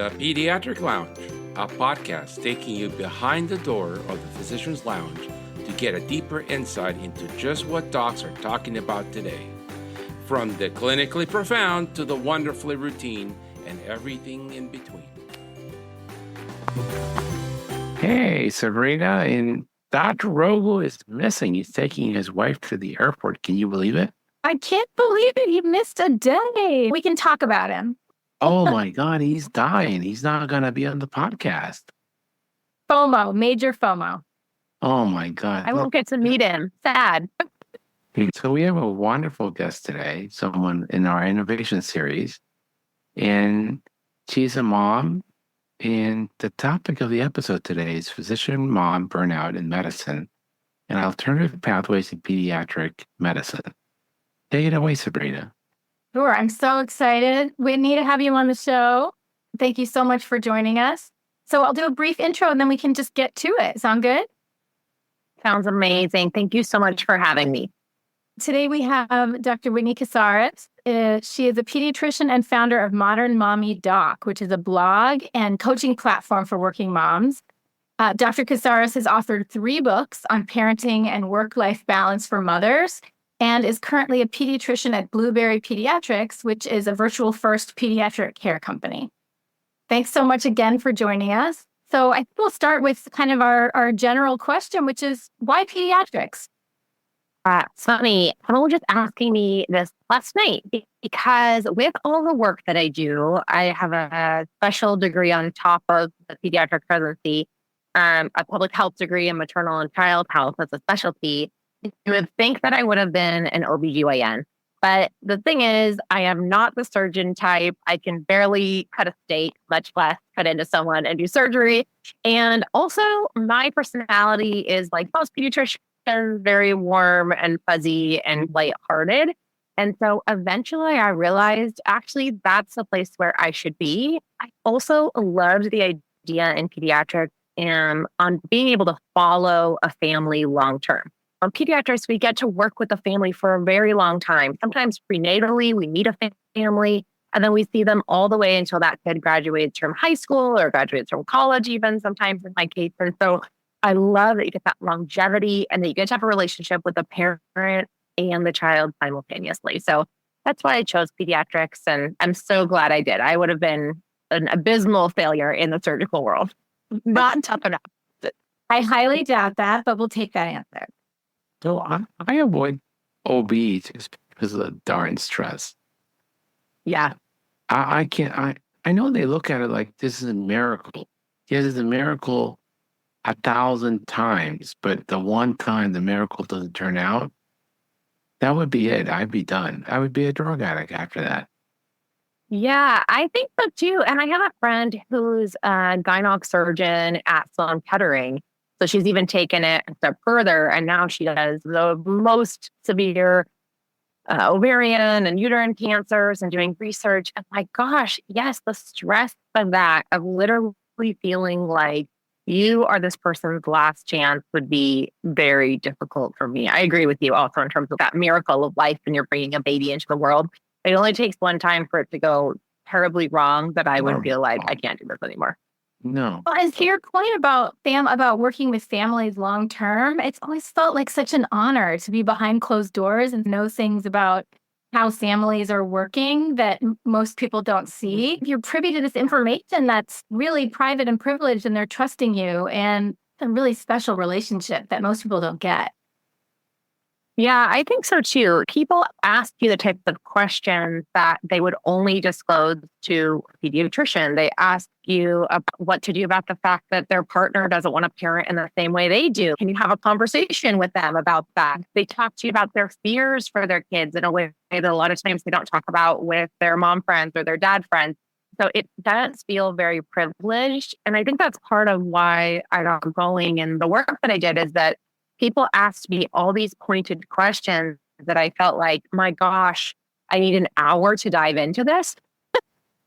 The Pediatric Lounge, a podcast taking you behind the door of the physician's lounge to get a deeper insight into just what docs are talking about today. From the clinically profound to the wonderfully routine and everything in between. Hey, Sabrina, and Dr. Rogel is missing. He's taking his wife to the airport. Can you believe it? I can't believe it. He missed a day. We can talk about him. Oh my God, he's dying. He's not going to be on the podcast. FOMO, major FOMO. Oh my God. I won't get to meet him. Sad. So we have a wonderful guest today, someone in our innovation series, and she's a mom. And the topic of the episode today is physician mom burnout in medicine and alternative pathways in pediatric medicine. Take it away, Sabrina. Sure. I'm so excited, Whitney, to have you on the show. Thank you so much for joining us. So I'll do a brief intro and then we can just get to it. Sound good? Sounds amazing. Thank you so much for having me. Today we have Dr. Whitney Casares. She is a pediatrician and founder of Modern Mommy Doc, which is a blog and coaching platform for working moms. Dr. Casares has authored 3 books on parenting and work-life balance for mothers, and is currently a pediatrician at Blueberry Pediatrics, which is a virtual first pediatric care company. Thanks so much again for joining us. So I think we'll start with kind of our general question, which is why pediatrics? It's funny. Someone was just asking me this last night because with all the work that I do, I have a special degree on top of the pediatric residency, a public health degree in maternal and child health as a specialty. You would think that I would have been an OBGYN. But the thing is, I am not the surgeon type. I can barely cut a steak, much less cut into someone and do surgery. And also, my personality is like most pediatricians, very warm and fuzzy and lighthearted. And so eventually I realized actually that's the place where I should be. I also loved the idea in pediatrics and on being able to follow a family long term. On pediatrics, we get to work with the family for a very long time. Sometimes prenatally, we meet a family, and then we see them all the way until that kid graduates from high school or graduates from college, even sometimes in my case. And so I love that you get that longevity and that you get to have a relationship with the parent and the child simultaneously. So that's why I chose pediatrics, and I'm so glad I did. I would have been an abysmal failure in the surgical world. Not tough enough. I highly doubt that, but we'll take that answer. So I avoid OB just because of the darn stress. Yeah. I can't, I know they look at it like this is a miracle. Yes, it's a miracle 1,000 times, but the one time the miracle doesn't turn out, that would be it. I'd be done. I would be a drug addict after that. Yeah, I think so too. And I have a friend who's a gynec surgeon at Sloan Kettering. So she's even taken it a step further. And now she does the most severe ovarian and uterine cancers and doing research. And my gosh, yes, the stress of that, of literally feeling like you are this person's last chance would be very difficult for me. I agree with you also in terms of that miracle of life when you're bringing a baby into the world. It only takes one time for it to go terribly wrong that I would feel like I can't do this anymore. No. Well, and to your point about working with families long term, it's always felt like such an honor to be behind closed doors and know things about how families are working that most people don't see. You're privy to this information that's really private and privileged, and they're trusting you, and it's a really special relationship that most people don't get. Yeah, I think so too. People ask you the types of questions that they would only disclose to a pediatrician. They ask you what to do about the fact that their partner doesn't want to parent in the same way they do. Can you have a conversation with them about that? They talk to you about their fears for their kids in a way that a lot of times they don't talk about with their mom friends or their dad friends. So it does feel very privileged. And I think that's part of why I got going in the work that I did is that people asked me all these pointed questions that I felt like, my gosh, I need an hour to dive into this.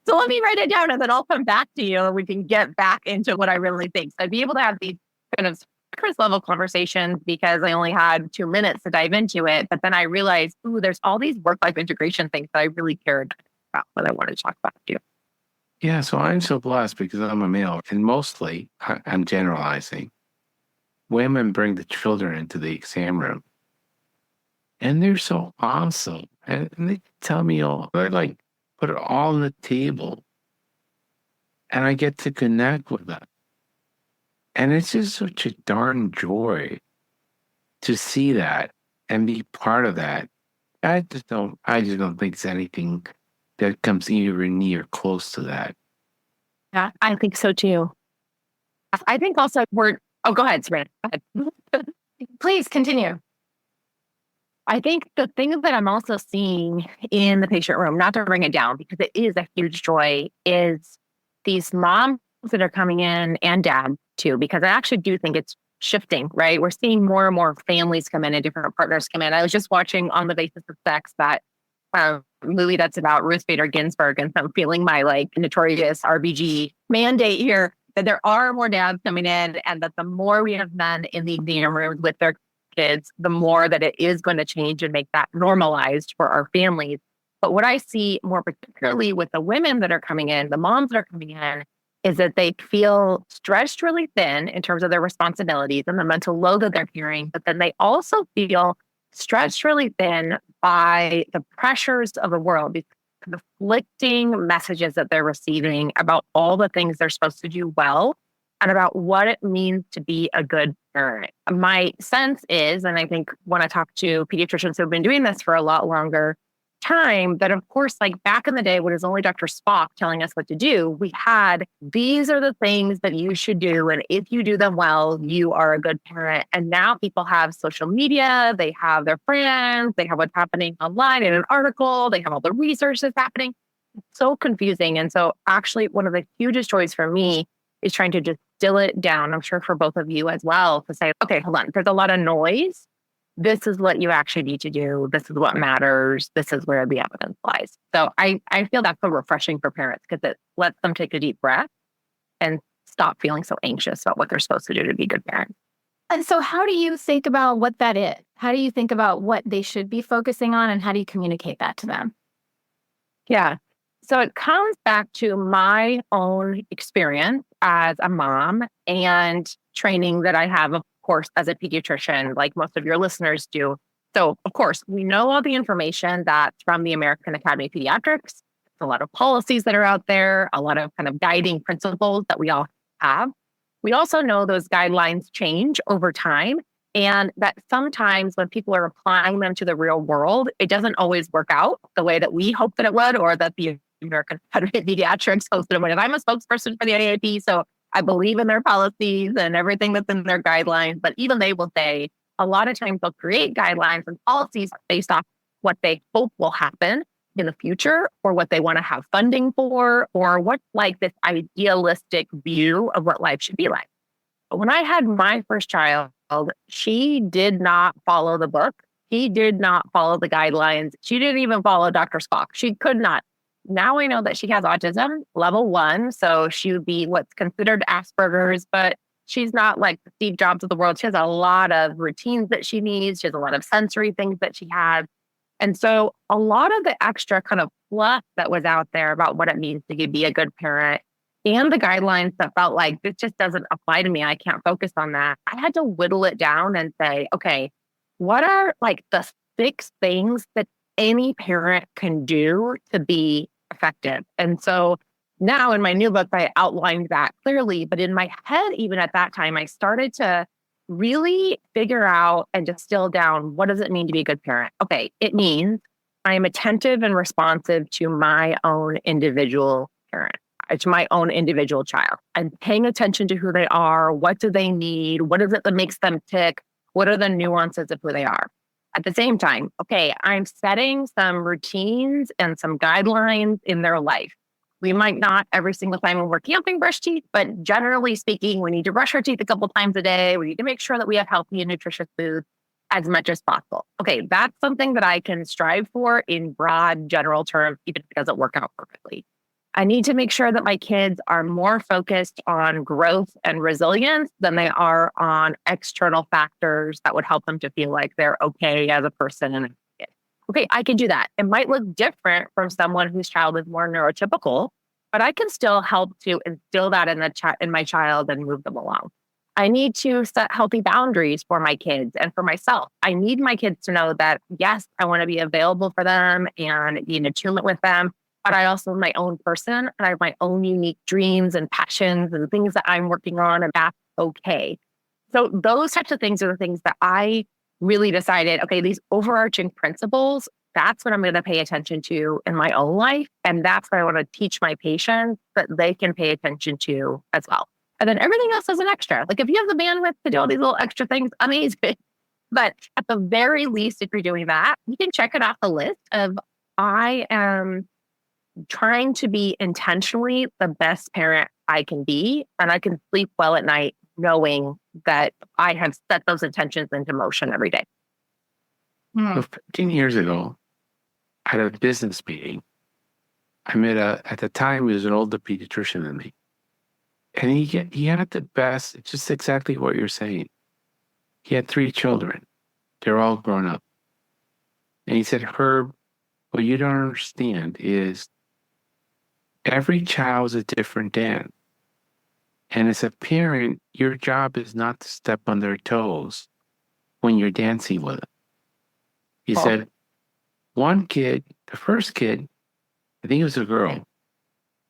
So let me write it down and then I'll come back to you and we can get back into what I really think. So I'd be able to have these kind of surface level conversations because I only had 2 minutes to dive into it. But then I realized, there's all these work-life integration things that I really cared about what I wanted to talk about too. Yeah, so I'm so blessed because I'm a male, and mostly, I'm generalizing, women bring the children into the exam room, and they're so awesome. And they tell me all, they're like, put it all on the table, and I get to connect with them. And it's just such a darn joy to see that and be part of that. I just don't think it's anything that comes anywhere near close to that. Yeah, I think so too. I think also go ahead, Sabrina. Go ahead. Please continue. I think the thing that I'm also seeing in the patient room, not to bring it down because it is a huge joy, is these moms that are coming in and dad too, because I actually do think it's shifting, right? We're seeing more and more families come in and different partners come in. I was just watching On the Basis of Sex, that movie that's about Ruth Bader Ginsburg, and so I'm feeling my like notorious RBG mandate here that there are more dads coming in, and that the more we have men in the exam rooms with their kids, the more that it is going to change and make that normalized for our families. But what I see more particularly with the women that are coming in, the moms that are coming in, is that they feel stretched really thin in terms of their responsibilities and the mental load that they're carrying. But then they also feel stretched really thin by the pressures of the world, the conflicting messages that they're receiving about all the things they're supposed to do well and about what it means to be a good parent. My sense is, and I think when I talk to pediatricians who've been doing this for a lot longer time, that of course, like back in the day when it was only Dr. Spock telling us what to do, we had, these are the things that you should do. And if you do them well, you are a good parent. And now people have social media, they have their friends, they have what's happening online in an article, they have all the research that's happening. It's so confusing. And so actually one of the hugest joys for me is trying to distill it down. I'm sure for both of you as well, to say, okay, hold on, there's a lot of noise. This is what you actually need to do. This is what matters. This is where the evidence lies. So I feel that's so refreshing for parents because it lets them take a deep breath and stop feeling so anxious about what they're supposed to do to be good parents. And so how do you think about what that is? How do you think about what they should be focusing on, and how do you communicate that to them? Yeah. So it comes back to my own experience as a mom and training that I have, of course, as a pediatrician, like most of your listeners do. So, of course, we know all the information that's from the American Academy of Pediatrics. A lot of policies that are out there, a lot of kind of guiding principles that we all have. We also know those guidelines change over time, and that sometimes when people are applying them to the real world, it doesn't always work out the way that we hope that it would, or that the American Academy of Pediatrics hopes that it would. And I'm a spokesperson for the AAP, so I believe in their policies and everything that's in their guidelines, but even they will say a lot of times they'll create guidelines and policies based off what they hope will happen in the future, or what they want to have funding for, or what's like this idealistic view of what life should be like. But when I had my first child, she did not follow the book. She did not follow the guidelines. She didn't even follow Dr. Spock. She could not. Now I know that she has autism level 1. So she would be what's considered Asperger's, but she's not like the Steve Jobs of the world. She has a lot of routines that she needs. She has a lot of sensory things that she has. And so a lot of the extra kind of fluff that was out there about what it means to be a good parent and the guidelines that felt like this just doesn't apply to me, I can't focus on that. I had to whittle it down and say, okay, what are like the 6 things that any parent can do to be effective? And so now in my new book, I outlined that clearly, but in my head, even at that time, I started to really figure out and distill down, what does it mean to be a good parent? Okay, it means I am attentive and responsive to my own individual parent, to my own individual child. I'm paying attention to who they are. What do they need? What is it that makes them tick? What are the nuances of who they are? At the same time, okay, I'm setting some routines and some guidelines in their life. We might not every single time when we're camping brush teeth, but generally speaking, we need to brush our teeth a couple times a day. We need to make sure that we have healthy and nutritious food as much as possible. Okay, that's something that I can strive for in broad general terms, even if it doesn't work out perfectly. I need to make sure that my kids are more focused on growth and resilience than they are on external factors that would help them to feel like they're okay as a person and a kid. Okay, I can do that. It might look different from someone whose child is more neurotypical, but I can still help to instill that in my child and move them along. I need to set healthy boundaries for my kids and for myself. I need my kids to know that, yes, I want to be available for them and be in attunement with them, but I also am my own person and I have my own unique dreams and passions and things that I'm working on, and that's okay. So those types of things are the things that I really decided, okay, these overarching principles, that's what I'm going to pay attention to in my own life. And that's what I want to teach my patients that they can pay attention to as well. And then everything else is an extra. Like if you have the bandwidth to do all these little extra things, amazing. But at the very least, if you're doing that, you can check it off the list of I am trying to be intentionally the best parent I can be. And I can sleep well at night knowing that I have set those intentions into motion every day. So 15 years ago, at a business meeting, I met at the time, he was an older pediatrician than me. And he had the best, just exactly what you're saying. He had 3 children. They're all grown up. And he said, Herb, what you don't understand is every child is a different dance. And as a parent, your job is not to step on their toes when you're dancing with them. He said, one kid, the first kid, I think it was a girl,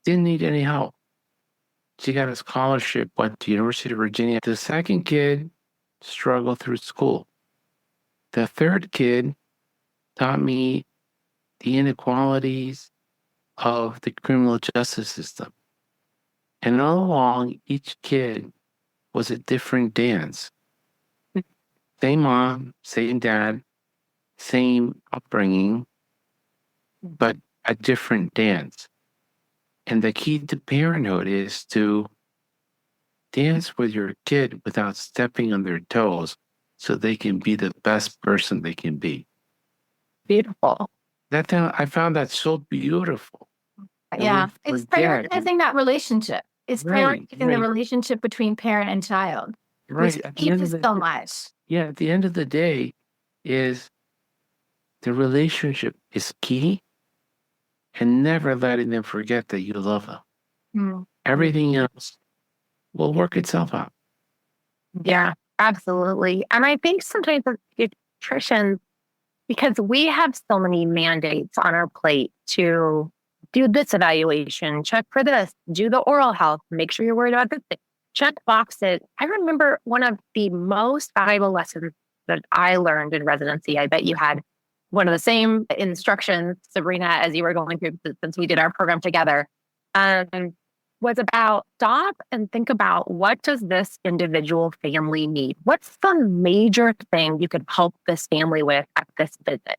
didn't need any help. She got a scholarship, went to University of Virginia. The second kid struggled through school. The third kid taught me the inequalities of the criminal justice system. And all along, each kid was a different dance. Same mom, same dad, same upbringing, but a different dance. And the key to parenthood is to dance with your kid without stepping on their toes so they can be the best person they can be. Beautiful. I found that so beautiful. Yeah. It's prioritizing that relationship. It's prioritizing the relationship between parent and child. Right. Which keeps so much. Yeah. At the end of the day, is the relationship is key, and never letting them forget that you love them. Everything else will work itself out. Yeah, absolutely. And I think sometimes as pediatricians, because we have so many mandates on our plate to do this evaluation, check for this, do the oral health, make sure you're worried about this thing, check boxes. I remember one of the most valuable lessons that I learned in residency. I bet you had one of the same instructions, Sabrina, as you were going through, since we did our program together, was about stop and think about, what does this individual family need? What's the major thing you could help this family with at this visit?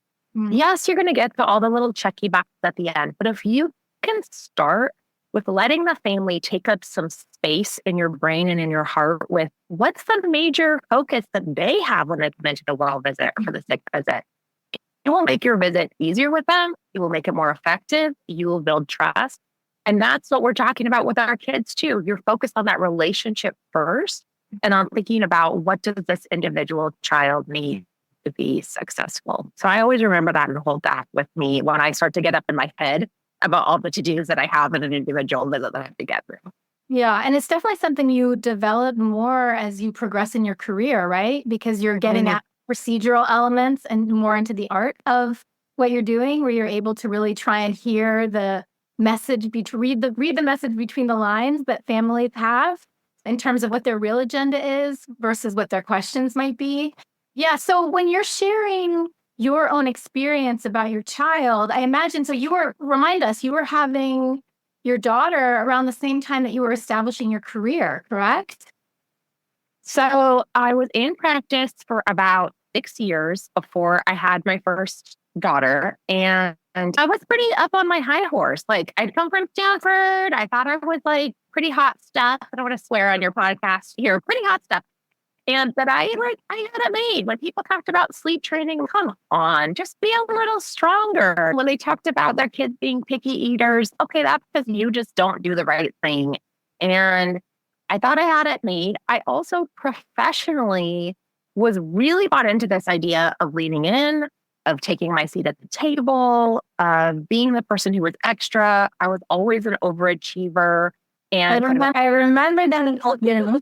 Yes, you're going to get to all the little checky boxes at the end, but if you can start with letting the family take up some space in your brain and in your heart with what's the major focus that they have when they come into the well visit or the sick visit, it will make your visit easier with them. It will make it more effective. You will build trust. And that's what we're talking about with our kids too. You're focused on that relationship first and on thinking about, what does this individual child need to be successful? So I always remember that and hold that with me when I start to get up in my head about all the to-dos that I have in an individual visit that I have to get through. Yeah. And it's definitely something you develop more as you progress in your career, right? Because you're getting at procedural elements and more into the art of what you're doing, where you're able to really try and hear the message, read the message between the lines that families have in terms of what their real agenda is versus what their questions might be. Yeah. So when you're sharing your own experience about your child, I imagine, so you were having your daughter around the same time that you were establishing your career, correct? So I was in practice for about 6 years before I had my first daughter. And I was pretty up on my high horse. Like, I'd come from Stanford. I thought I was like pretty hot stuff. I don't want to swear on your podcast here, pretty hot stuff. And that I had it made. When people talked about sleep training, come on, just be a little stronger. When they talked about their kids being picky eaters, okay, that's because you just don't do the right thing. And I thought I had it made. I also professionally was really bought into this idea of leaning in, of taking my seat at the table, of being the person who was extra. I was always an overachiever. And I remember that.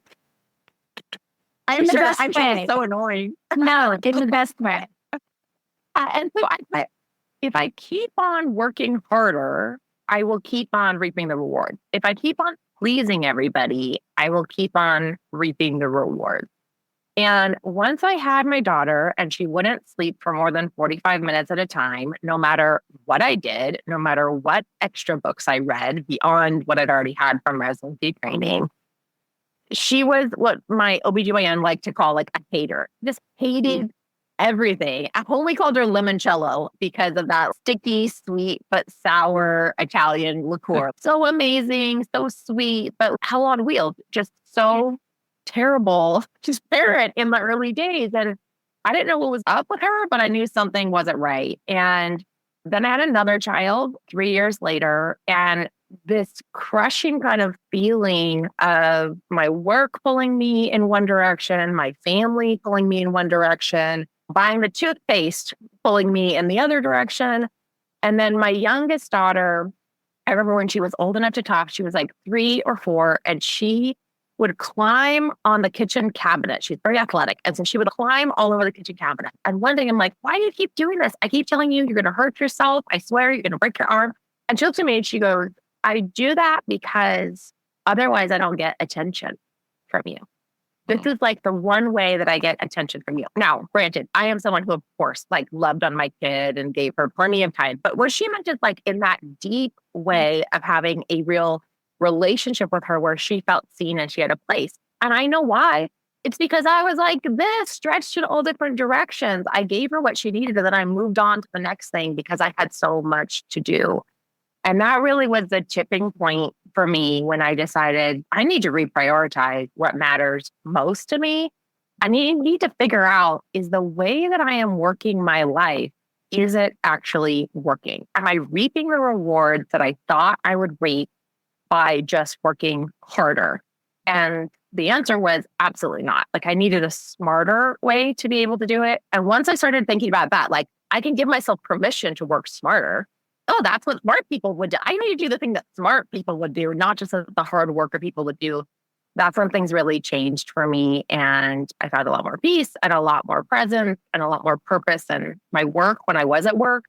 I'm the sure best I'm sure way. it's so annoying. No, in the best way. And so if I keep on working harder, I will keep on reaping the rewards. If I keep on pleasing everybody, I will keep on reaping the rewards. And once I had my daughter and she wouldn't sleep for more than 45 minutes at a time, no matter what I did, no matter what extra books I read beyond what I'd already had from residency training, she was what my OBGYN liked to call like a hater, just hated everything. I only called her limoncello because of that sticky, sweet, but sour Italian liqueur. So amazing, so sweet, but hell on wheels, just so terrible. She's parent in the early days. And I didn't know what was up with her, but I knew something wasn't right. And then I had another child 3 years later, and this crushing kind of feeling of my work pulling me in one direction, my family pulling me in one direction, buying the toothpaste pulling me in the other direction. And then my youngest daughter, I remember when she was old enough to talk, she was like 3 or 4, and she would climb on the kitchen cabinet. She's very athletic. And so she would climb all over the kitchen cabinet. And one day I'm like, why do you keep doing this? I keep telling you, you're going to hurt yourself. I swear you're going to break your arm. And she looks at me and she goes, I do that because otherwise I don't get attention from you. This is like the one way that I get attention from you. Now, granted, I am someone who, of course, like loved on my kid and gave her plenty of time. But what she meant is like in that deep way of having a real relationship with her where she felt seen and she had a place. And I know why. It's because I was like this, stretched in all different directions. I gave her what she needed and then I moved on to the next thing because I had so much to do. And that really was the tipping point for me when I decided I need to reprioritize what matters most to me. I need to figure out, is the way that I am working my life, is it actually working? Am I reaping the rewards that I thought I would reap by just working harder? And the answer was absolutely not. Like I needed a smarter way to be able to do it. And once I started thinking about that, like I can give myself permission to work smarter. Oh, that's what smart people would do. I need to do the thing that smart people would do, not just the hard worker people would do. That's when things really changed for me. And I found a lot more peace and a lot more presence and a lot more purpose in my work when I was at work,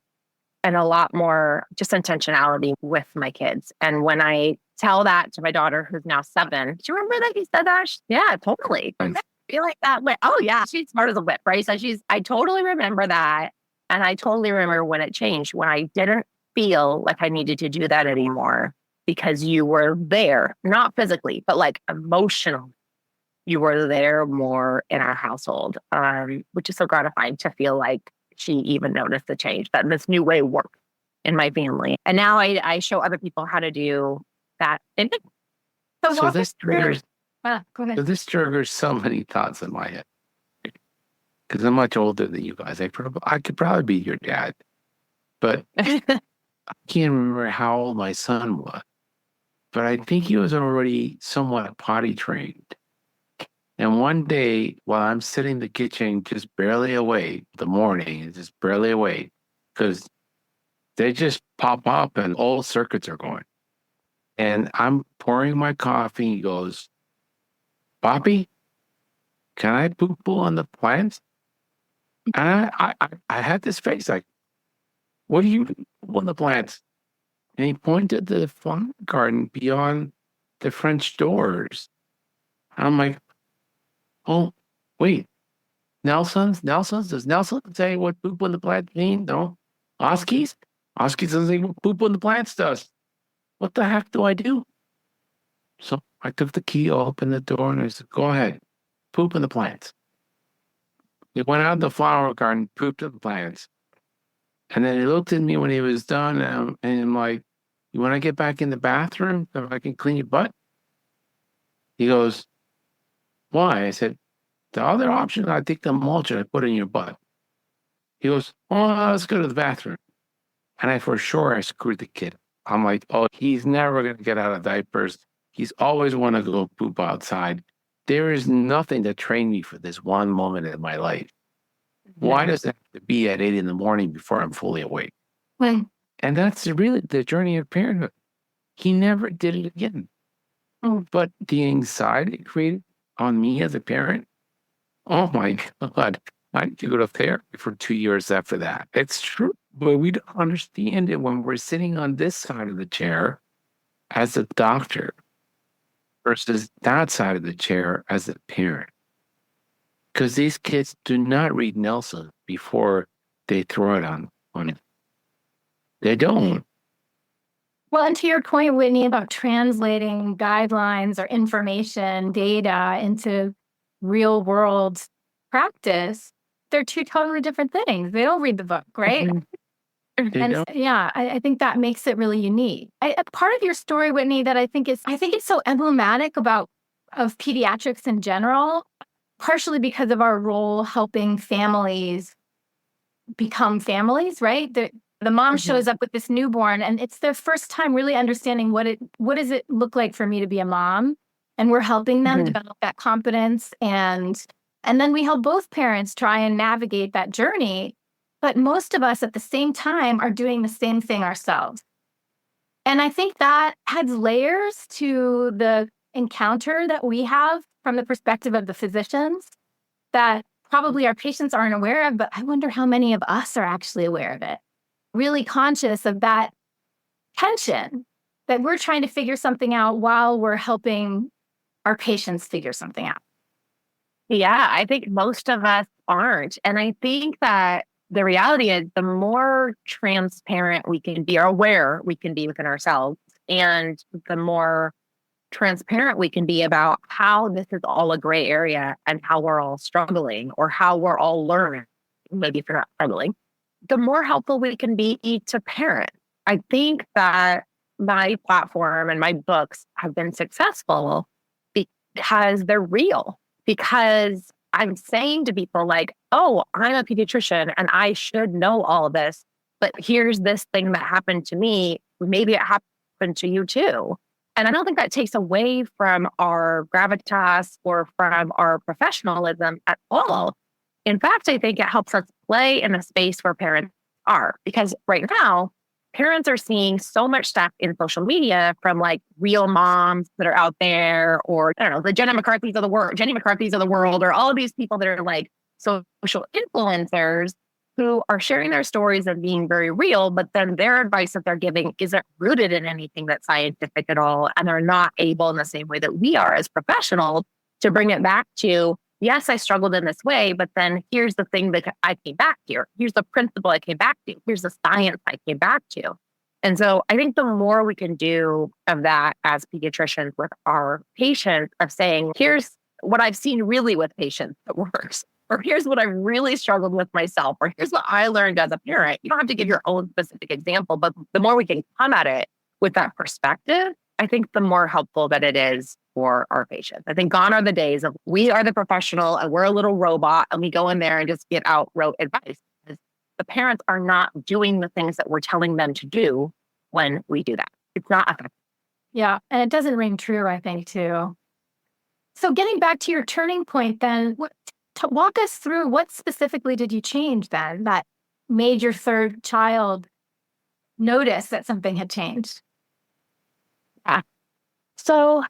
and a lot more just intentionality with my kids. And when I tell that to my daughter, who's now 7, do you remember that he said that? Yeah, totally. I feel like that. Like, oh yeah, she's smart as a whip, right? So I totally remember that. And I totally remember when it changed, when I didn't feel like I needed to do that anymore because you were there, not physically, but like emotionally. You were there more in our household, which is so gratifying to feel like she even noticed the change, that this new way worked in my family. And now I show other people how to do that. So this triggers, Go ahead. so this triggers so many thoughts in my head. Because I'm much older than you guys. I could probably be your dad. But I can't remember how old my son was, but I think he was already somewhat potty trained. And one day, while I'm sitting in the kitchen, just barely awake, the morning is just barely awake, because they just pop up and all circuits are going. And I'm pouring my coffee. He goes, Poppy, can I poo-poo on the plants? And I had this face like, what do you do on the plants? And he pointed to the flower garden beyond the French doors. I'm like, oh, wait, Nelson's? Does Nelson say what poop on the plants mean? No. Oskies? Oskies doesn't say what poop on the plants does. What the heck do I do? So I took the key, opened the door, and I said, go ahead, poop in the plants. He went out in the flower garden, pooped in the plants. And then he looked at me when he was done, and I'm like, you want to get back in the bathroom so I can clean your butt? He goes, why? I said, the other option, I take the mulch and I put it in your butt. He goes, oh, let's go to the bathroom. And I screwed the kid. I'm like, oh, he's never going to get out of diapers. He's always want to go poop outside. There is nothing that trained me for this one moment in my life. Why does it have to be at 8 in the morning before I'm fully awake? Right. And that's really the journey of parenthood. He never did it again. But the anxiety it created on me as a parent, oh my God, I need to go to therapy for 2 years after that. It's true. But we don't understand it when we're sitting on this side of the chair as a doctor versus that side of the chair as a parent. Because these kids do not read Nelson before they throw it on it. They don't. Well, and to your point, Whitney, about translating guidelines or information, data into real world practice, they're two totally different things. They don't read the book, right? They And don't. yeah, I think that makes it really unique. A part of your story, Whitney, that I think it's so emblematic of pediatrics in general, partially because of our role helping families become families, right? The mom shows up with this newborn, and it's their first time really understanding what does it look like for me to be a mom, and we're helping them develop that confidence, and then we help both parents try and navigate that journey. But most of us at the same time are doing the same thing ourselves. And I think that adds layers to the encounter that we have from the perspective of the physicians that probably our patients aren't aware of, but I wonder how many of us are actually aware of it. Really conscious of that tension that we're trying to figure something out while we're helping our patients figure something out. Yeah, I think most of us aren't. And I think that the reality is the more transparent we can be or aware we can be within ourselves, and the more transparent we can be about how this is all a gray area and how we're all struggling or how we're all learning, maybe if you're not struggling, the more helpful we can be to parents. I think that my platform and my books have been successful because they're real, because I'm saying to people like, oh, I'm a pediatrician and I should know all of this, but here's this thing that happened to me. Maybe it happened to you too. And I don't think that takes away from our gravitas or from our professionalism at all. In fact, I think it helps us play in a space where parents are, because right now, parents are seeing so much stuff in social media from like real moms that are out there, or I don't know, the Jenny McCarthy's of the world, or all of these people that are like social influencers who are sharing their stories and being very real, but then their advice that they're giving isn't rooted in anything that's scientific at all. And they're not able in the same way that we are as professionals to bring it back to, yes, I struggled in this way, but then here's the thing that I came back to. Here's the principle I came back to. Here's the science I came back to. And so I think the more we can do of that as pediatricians with our patients, of saying, here's what I've seen really with patients that works, or here's what I really struggled with myself, or here's what I learned as a parent. You don't have to give your own specific example, but the more we can come at it with that perspective, I think the more helpful that it is for our patients. I think gone are the days of we are the professional and we're a little robot and we go in there and just get out rote advice. The parents are not doing the things that we're telling them to do when we do that. It's not effective. Yeah, and it doesn't ring true, I think, too. So getting back to your turning point then, walk us through what specifically did you change then that made your third child notice that something had changed? Yeah. So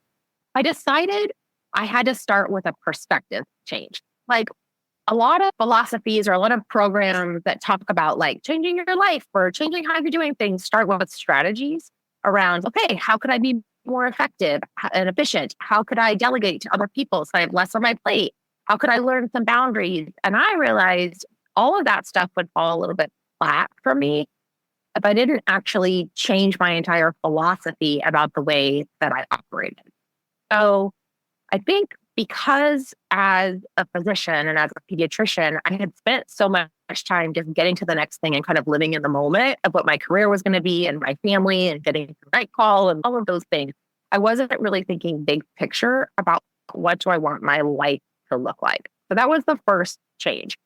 I decided I had to start with a perspective change. Like a lot of philosophies or a lot of programs that talk about like changing your life or changing how you're doing things start with strategies around, okay, how could I be more effective and efficient? How could I delegate to other people so I have less on my plate? How could I learn some boundaries? And I realized all of that stuff would fall a little bit flat for me if I didn't actually change my entire philosophy about the way that I operated. So I think because as a physician and as a pediatrician, I had spent so much time just getting to the next thing and kind of living in the moment of what my career was going to be and my family and getting the night call and all of those things. I wasn't really thinking big picture about what do I want my life to look like. So that was the first change,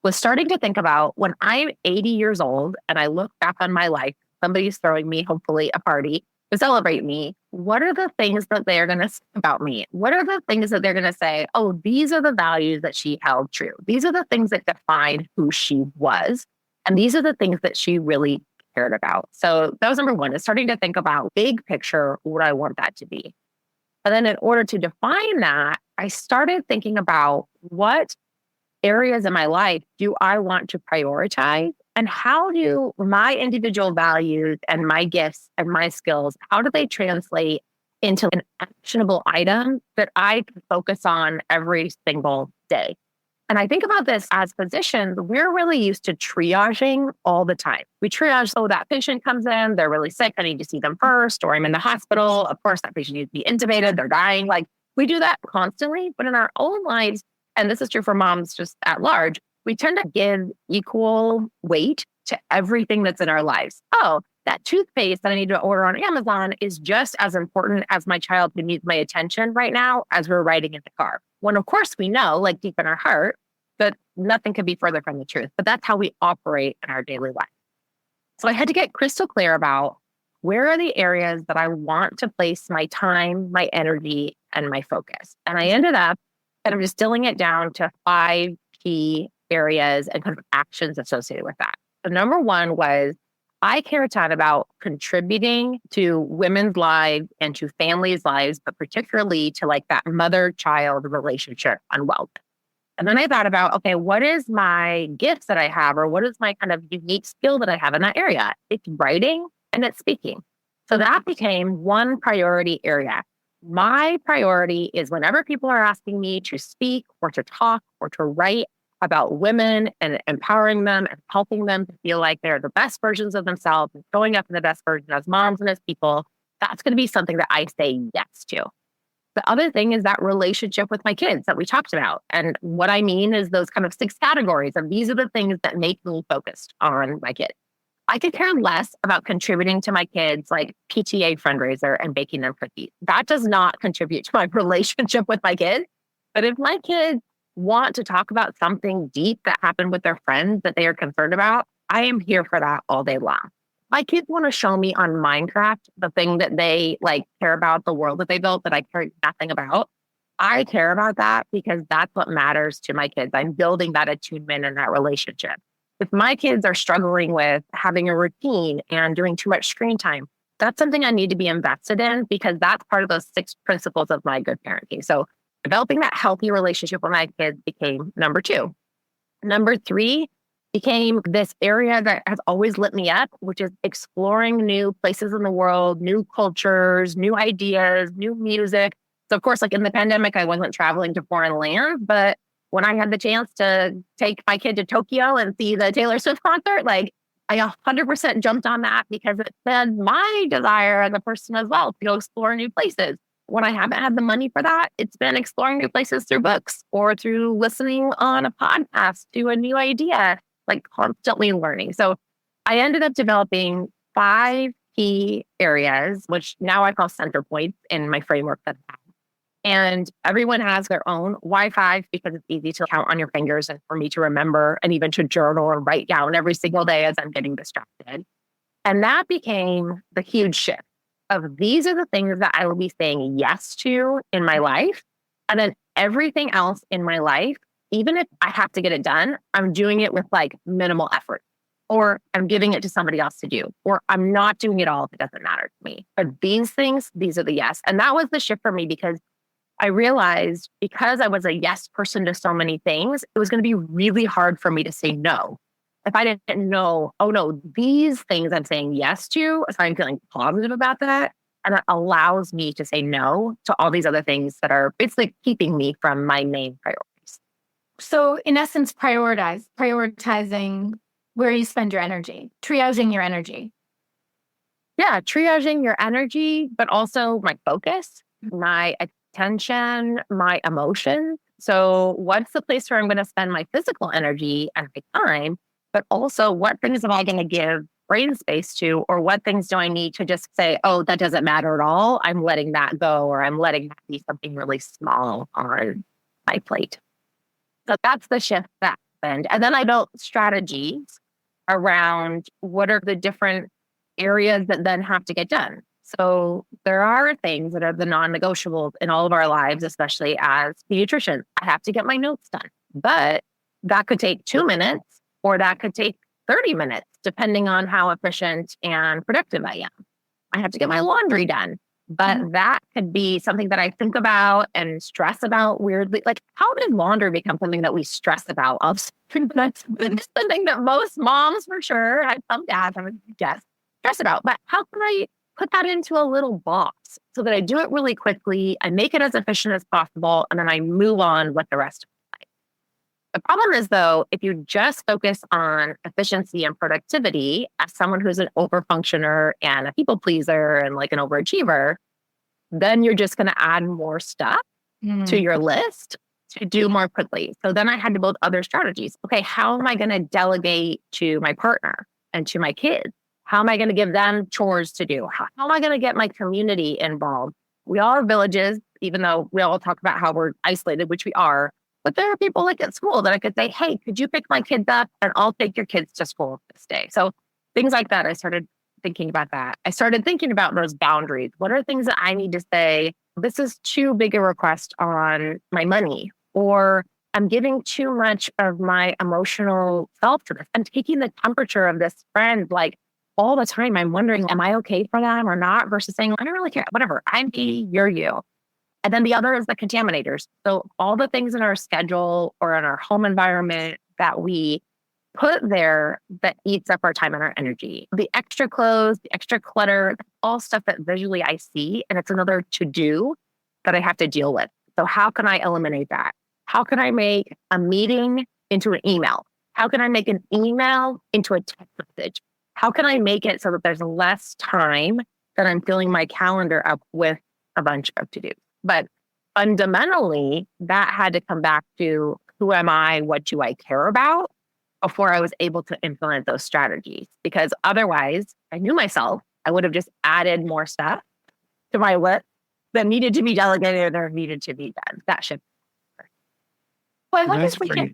was starting to think about when I'm 80 years old and I look back on my life, somebody's throwing me hopefully a party to celebrate me. what are the things that they're going to say about me? What are the things that they're going to say? Oh, these are the values that she held true. These are the things that defined who she was. And these are the things that she really cared about. So that was number one, is starting to think about big picture, what I want that to be. And then in order to define that, I started thinking about what areas in my life do I want to prioritize, and how do my individual values and my gifts and my skills, how do they translate into an actionable item that I can focus on every single day? And I think about this as physicians, we're really used to triaging all the time. We triage, oh, that patient comes in, they're really sick, I need to see them first, or I'm in the hospital, of course, that patient needs to be intubated, they're dying. Like, we do that constantly, but in our own lives, and this is true for moms just at large, we tend to give equal weight to everything that's in our lives. Oh, that toothpaste that I need to order on Amazon is just as important as my child who needs my attention right now as we're riding in the car. When of course we know, like deep in our heart, that nothing could be further from the truth, but that's how we operate in our daily life. So I had to get crystal clear about where are the areas that I want to place my time, my energy, and my focus. And I ended up kind of distilling it down to 5 key areas and kind of actions associated with that. The number one was I care a ton about contributing to women's lives and to families' lives, but particularly to like that mother-child relationship and wellness. And then I thought about, okay, what is my gifts that I have, or what is my kind of unique skill that I have in that area? It's writing and it's speaking. So that became one priority area. My priority is whenever people are asking me to speak or to talk or to write about women and empowering them and helping them to feel like they're the best versions of themselves and showing up in the best version as moms and as people, that's going to be something that I say yes to. The other thing is that relationship with my kids that we talked about. And what I mean is those kind of 6 categories of these are the things that make me focused on my kids. I could care less about contributing to my kids like PTA fundraiser and baking them cookies. That does not contribute to my relationship with my kids. But if my kids want to talk about something deep that happened with their friends that they are concerned about, I am here for that all day long. My kids want to show me on Minecraft the thing that they like care about, the world that they built that I care nothing about. I care about that because that's what matters to my kids. I'm building that attunement and that relationship. If my kids are struggling with having a routine and doing too much screen time, that's something I need to be invested in because that's part of those 6 principles of my good parenting. So developing that healthy relationship with my kids became number 2. Number 3 became this area that has always lit me up, which is exploring new places in the world, new cultures, new ideas, new music. So of course, like in the pandemic, I wasn't traveling to foreign lands, but when I had the chance to take my kid to Tokyo and see the Taylor Swift concert, like I 100% jumped on that because it fed my desire as a person as well to go explore new places. When I haven't had the money for that, it's been exploring new places through books or through listening on a podcast to a new idea, like constantly learning. So I ended up developing 5 key areas, which now I call center points in my framework that I have. And everyone has their own Wi-Fi because it's easy to count on your fingers and for me to remember and even to journal and write down every single day as I'm getting distracted. And that became the huge shift of these are the things that I will be saying yes to in my life. And then everything else in my life, even if I have to get it done, I'm doing it with like minimal effort, or I'm giving it to somebody else to do, or I'm not doing it all if it doesn't matter to me. But these things, these are the yes. And that was the shift for me because I realized because I was a yes person to so many things, it was going to be really hard for me to say no. If I didn't know, oh no, these things I'm saying yes to, so I'm feeling positive about that. And it allows me to say no to all these other things that are basically keeping me from my main priorities. So in essence, prioritizing where you spend your energy, triaging your energy. Yeah, triaging your energy, but also my focus, my attention, my emotions. So what's the place where I'm going to spend my physical energy and my time, but also what things am I going to give brain space to, or what things do I need to just say, oh, that doesn't matter at all. I'm letting that go, or I'm letting that be something really small on my plate. So that's the shift that happened. And then I built strategies around what are the different areas that then have to get done. So there are things that are the non-negotiables in all of our lives, especially as pediatricians. I have to get my notes done, but that could take 2 minutes or that could take 30 minutes, depending on how efficient and productive I am. I have to get my laundry done, but that could be something that I think about and stress about weirdly. Like, how did laundry become something that we stress about? It's something that most moms, for sure, some dads, I would guess, stress about. But how can I put that into a little box so that I do it really quickly, I make it as efficient as possible, and then I move on with the rest of my life? The problem is, though, if you just focus on efficiency and productivity as someone who's an overfunctioner and a people pleaser and like an overachiever, then you're just going to add more stuff to your list to do more quickly. So then I had to build other strategies. Okay, how am I going to delegate to my partner and to my kids? How am I going to give them chores to do? How am I going to get my community involved? We all are villages, even though we all talk about how we're isolated, which we are. But there are people like at school that I could say, hey, could you pick my kids up and I'll take your kids to school this day? So things like that, I started thinking about that. I started thinking about those boundaries. What are things that I need to say? This is too big a request on my money, or I'm giving too much of my emotional self-worth. I'm taking the temperature of this friend, like, all the time. I'm wondering, am I okay for them or not? Versus saying, I don't really care. Whatever. I'm me, you're you. And then the other is the contaminators. So all the things in our schedule or in our home environment that we put there that eats up our time and our energy. The extra clothes, the extra clutter, all stuff that visually I see. And it's another to-do that I have to deal with. So how can I eliminate that? How can I make a meeting into an email? How can I make an email into a text message? How can I make it so that there's less time that I'm filling my calendar up with a bunch of to-dos? But fundamentally, that had to come back to who am I? What do I care about? Before I was able to implement those strategies. Because otherwise, I knew myself, I would have just added more stuff to my list that needed to be delegated or needed to be done. That should. Well, I wonder if we can.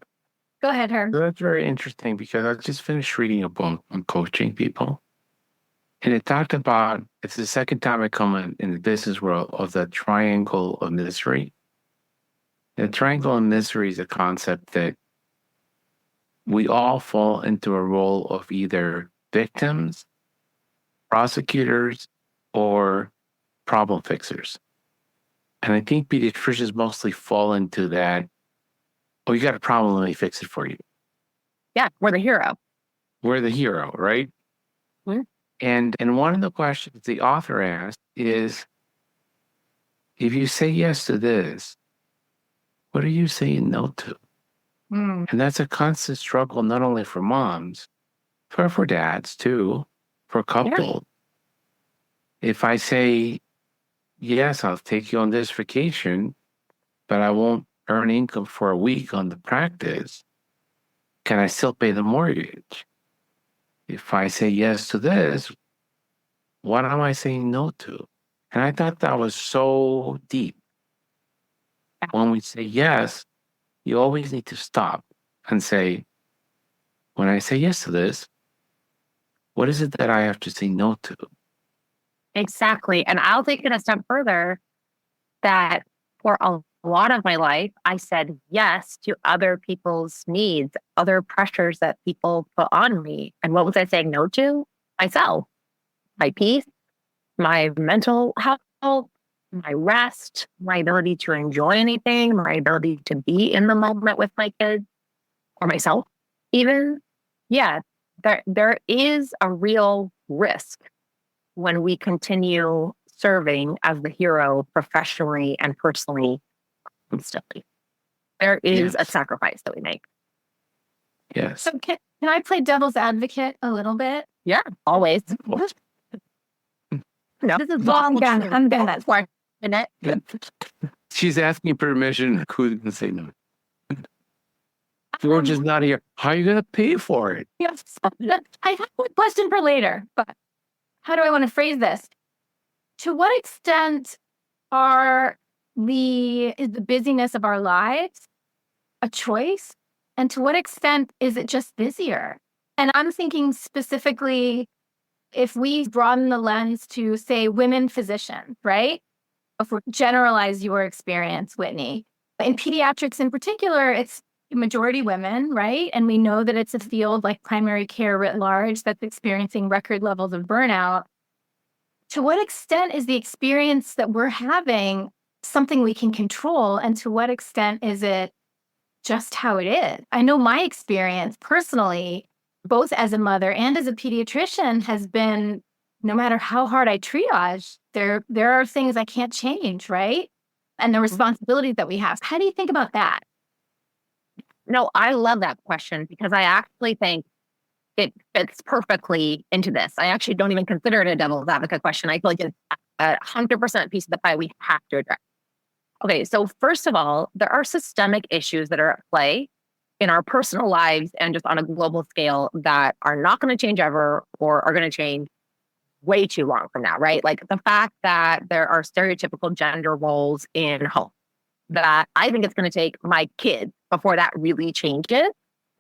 Go ahead, Herb. That's very interesting because I just finished reading a book on coaching people. And it talked about, it's the second time I come in the business world, of the triangle of misery. The triangle of misery is a concept that we all fall into a role of either victims, prosecutors, or problem fixers. And I think pediatricians mostly fall into that. Oh, you got a problem, let me fix it for you. Yeah, we're the hero. We're the hero, right? Mm-hmm. And one of the questions the author asked is, if you say yes to this, what are you saying no to? And that's a constant struggle, not only for moms, but for dads too, for couples. Yeah. If I say, yes, I'll take you on this vacation, but I won't earn income for a week on the practice, can I still pay the mortgage? If I say yes to this, what am I saying no to? And I thought that was so deep. When we say yes, you always need to stop and say, when I say yes to this, what is it that I have to say no to? Exactly. And I'll take it a step further, that for a lot of my life, I said yes to other people's needs, other pressures that people put on me. And what was I saying no to? Myself, my peace, my mental health, my rest, my ability to enjoy anything, my ability to be in the moment with my kids or myself even. Yeah, there is a real risk when we continue serving as the hero professionally and personally constantly. There is a sacrifice that we make. Yes. So can I play devil's advocate a little bit? Yeah, always. No, this is I'm gonna. That's why. She's asking permission. Who's going to say no? George is not here. How are you going to pay for it? Yes. I have a question for later, but how do I want to phrase this? To what extent is the busyness of our lives a choice? And to what extent is it just busier? And I'm thinking specifically if we broaden the lens to, say, women physicians, right? If we generalize your experience, Whitney, in pediatrics in particular, it's majority women, right? And we know that it's a field like primary care writ large that's experiencing record levels of burnout. To what extent is the experience that we're having something we can control? And to what extent is it just how it is? I know my experience personally, both as a mother and as a pediatrician, has been, no matter how hard I triage, there are things I can't change, right? And the responsibilities that we have. How do you think about that? No, I love that question because I actually think it fits perfectly into this. I actually don't even consider it a devil's advocate question. I feel like it's 100% piece of the pie we have to address. Okay, so first of all, there are systemic issues that are at play in our personal lives and just on a global scale that are not going to change ever or are going to change way too long from now, right? Like the fact that there are stereotypical gender roles in home, that I think it's going to take my kids before that really changes.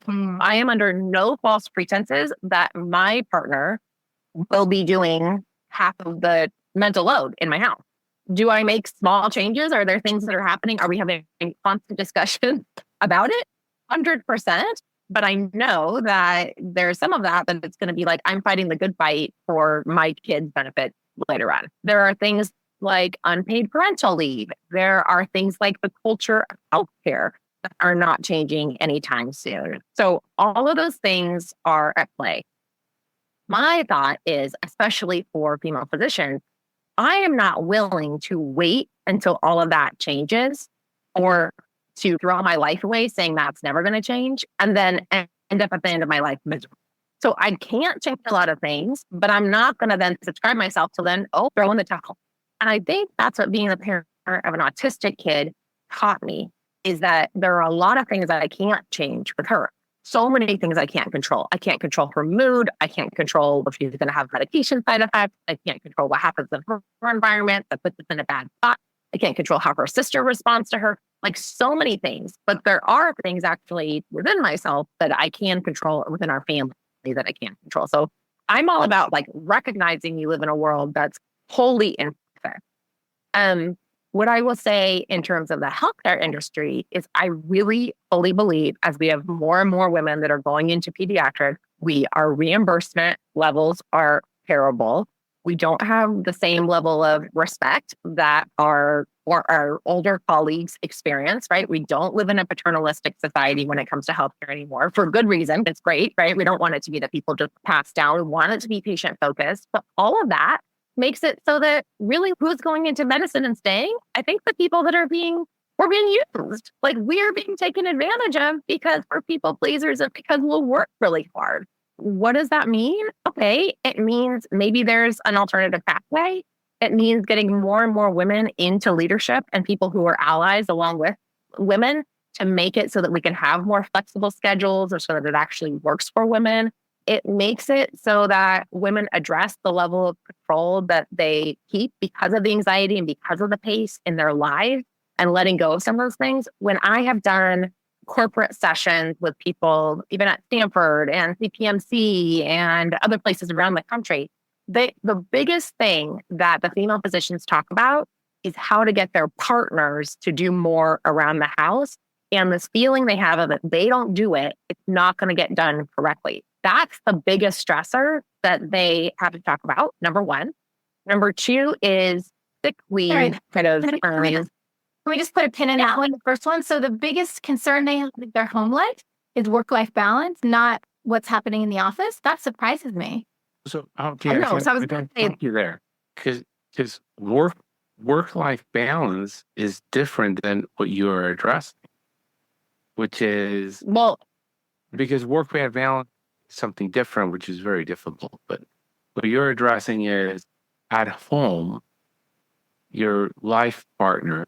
I am under no false pretenses that my partner will be doing half of the mental load in my house. Do I make small changes? Are there things that are happening? Are we having constant discussion about it? 100%. But I know that there's some of that it's going to be like, I'm fighting the good fight for my kids' benefit later on. There are things like unpaid parental leave. There are things like the culture of healthcare that are not changing anytime soon. So all of those things are at play. My thought is, especially for female physicians, I am not willing to wait until all of that changes or to throw my life away saying that's never going to change and then end up at the end of my life miserable. So I can't change a lot of things, but I'm not going to then subscribe myself to then, throw in the towel. And I think that's what being a parent of an autistic kid taught me, is that there are a lot of things that I can't change with her. So many things I can't control. I can't control her mood. I can't control if she's going to have medication side effects. I can't control what happens in her environment that puts us in a bad spot. I can't control how her sister responds to her. Like so many things. But there are things actually within myself that I can control, within our family that I can't control. So I'm all about like recognizing you live in a world that's wholly imperfect. What I will say in terms of the healthcare industry is I really fully believe as we have more and more women that are going into pediatrics, our reimbursement levels are terrible. We don't have the same level of respect that our older colleagues experience, right? We don't live in a paternalistic society when it comes to healthcare anymore for good reason. It's great, right? We don't want it to be that people just pass down. We want it to be patient focused, but all of that makes it so that really who's going into medicine and staying? I think the people that we're being used, like we're being taken advantage of because we're people pleasers and because we'll work really hard. What does that mean? Okay, it means maybe there's an alternative pathway. It means getting more and more women into leadership and people who are allies along with women to make it so that we can have more flexible schedules or so that it actually works for women. It makes it so that women address the level of control that they keep because of the anxiety and because of the pace in their lives and letting go of some of those things. When I have done corporate sessions with people, even at Stanford and CPMC and other places around the country, the biggest thing that the female physicians talk about is how to get their partners to do more around the house. And this feeling they have of it, they don't do it, it's not going to get done correctly. That's the biggest stressor that they have to talk about, number one. Number two is sick leave kind of. Can we just put a pin in that one, the first one? So the biggest concern they have with their home life is work-life balance, not what's happening in the office. That surprises me. So, I was thank you there. Because work-life balance is different than what you're addressing, which is, because work-life balance is something different, which is very difficult. But what you're addressing is at home, your life partner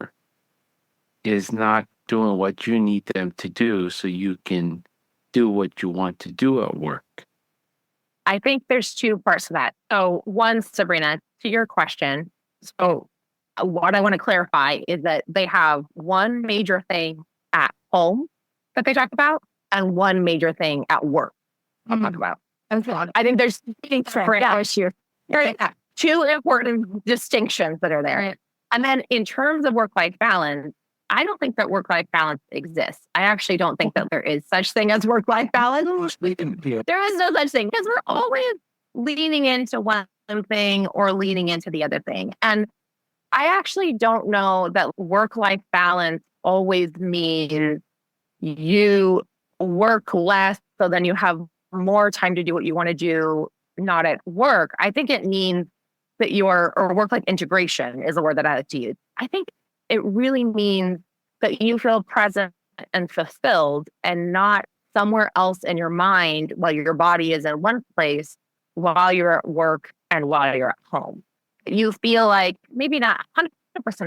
is not doing what you need them to do so you can do what you want to do at work. I think there's two parts to that. So one, Sabrina, to your question. So what I want to clarify is that they have one major thing at home that they talk about and one major thing at work I'll talk about. Okay. I think there's two different issues. Two important distinctions that are there. Right. And then in terms of work-life balance, I don't think that work-life balance exists. I actually don't think that there is such thing as work-life balance. There is no such thing because we're always leaning into one thing or leaning into the other thing. And I actually don't know that work-life balance always means you work less so then you have more time to do what you want to do, not at work. I think it means that or work-life integration is the word that I like to use. I think it really means that you feel present and fulfilled and not somewhere else in your mind while your body is in one place while you're at work and while you're at home. You feel like maybe not 100%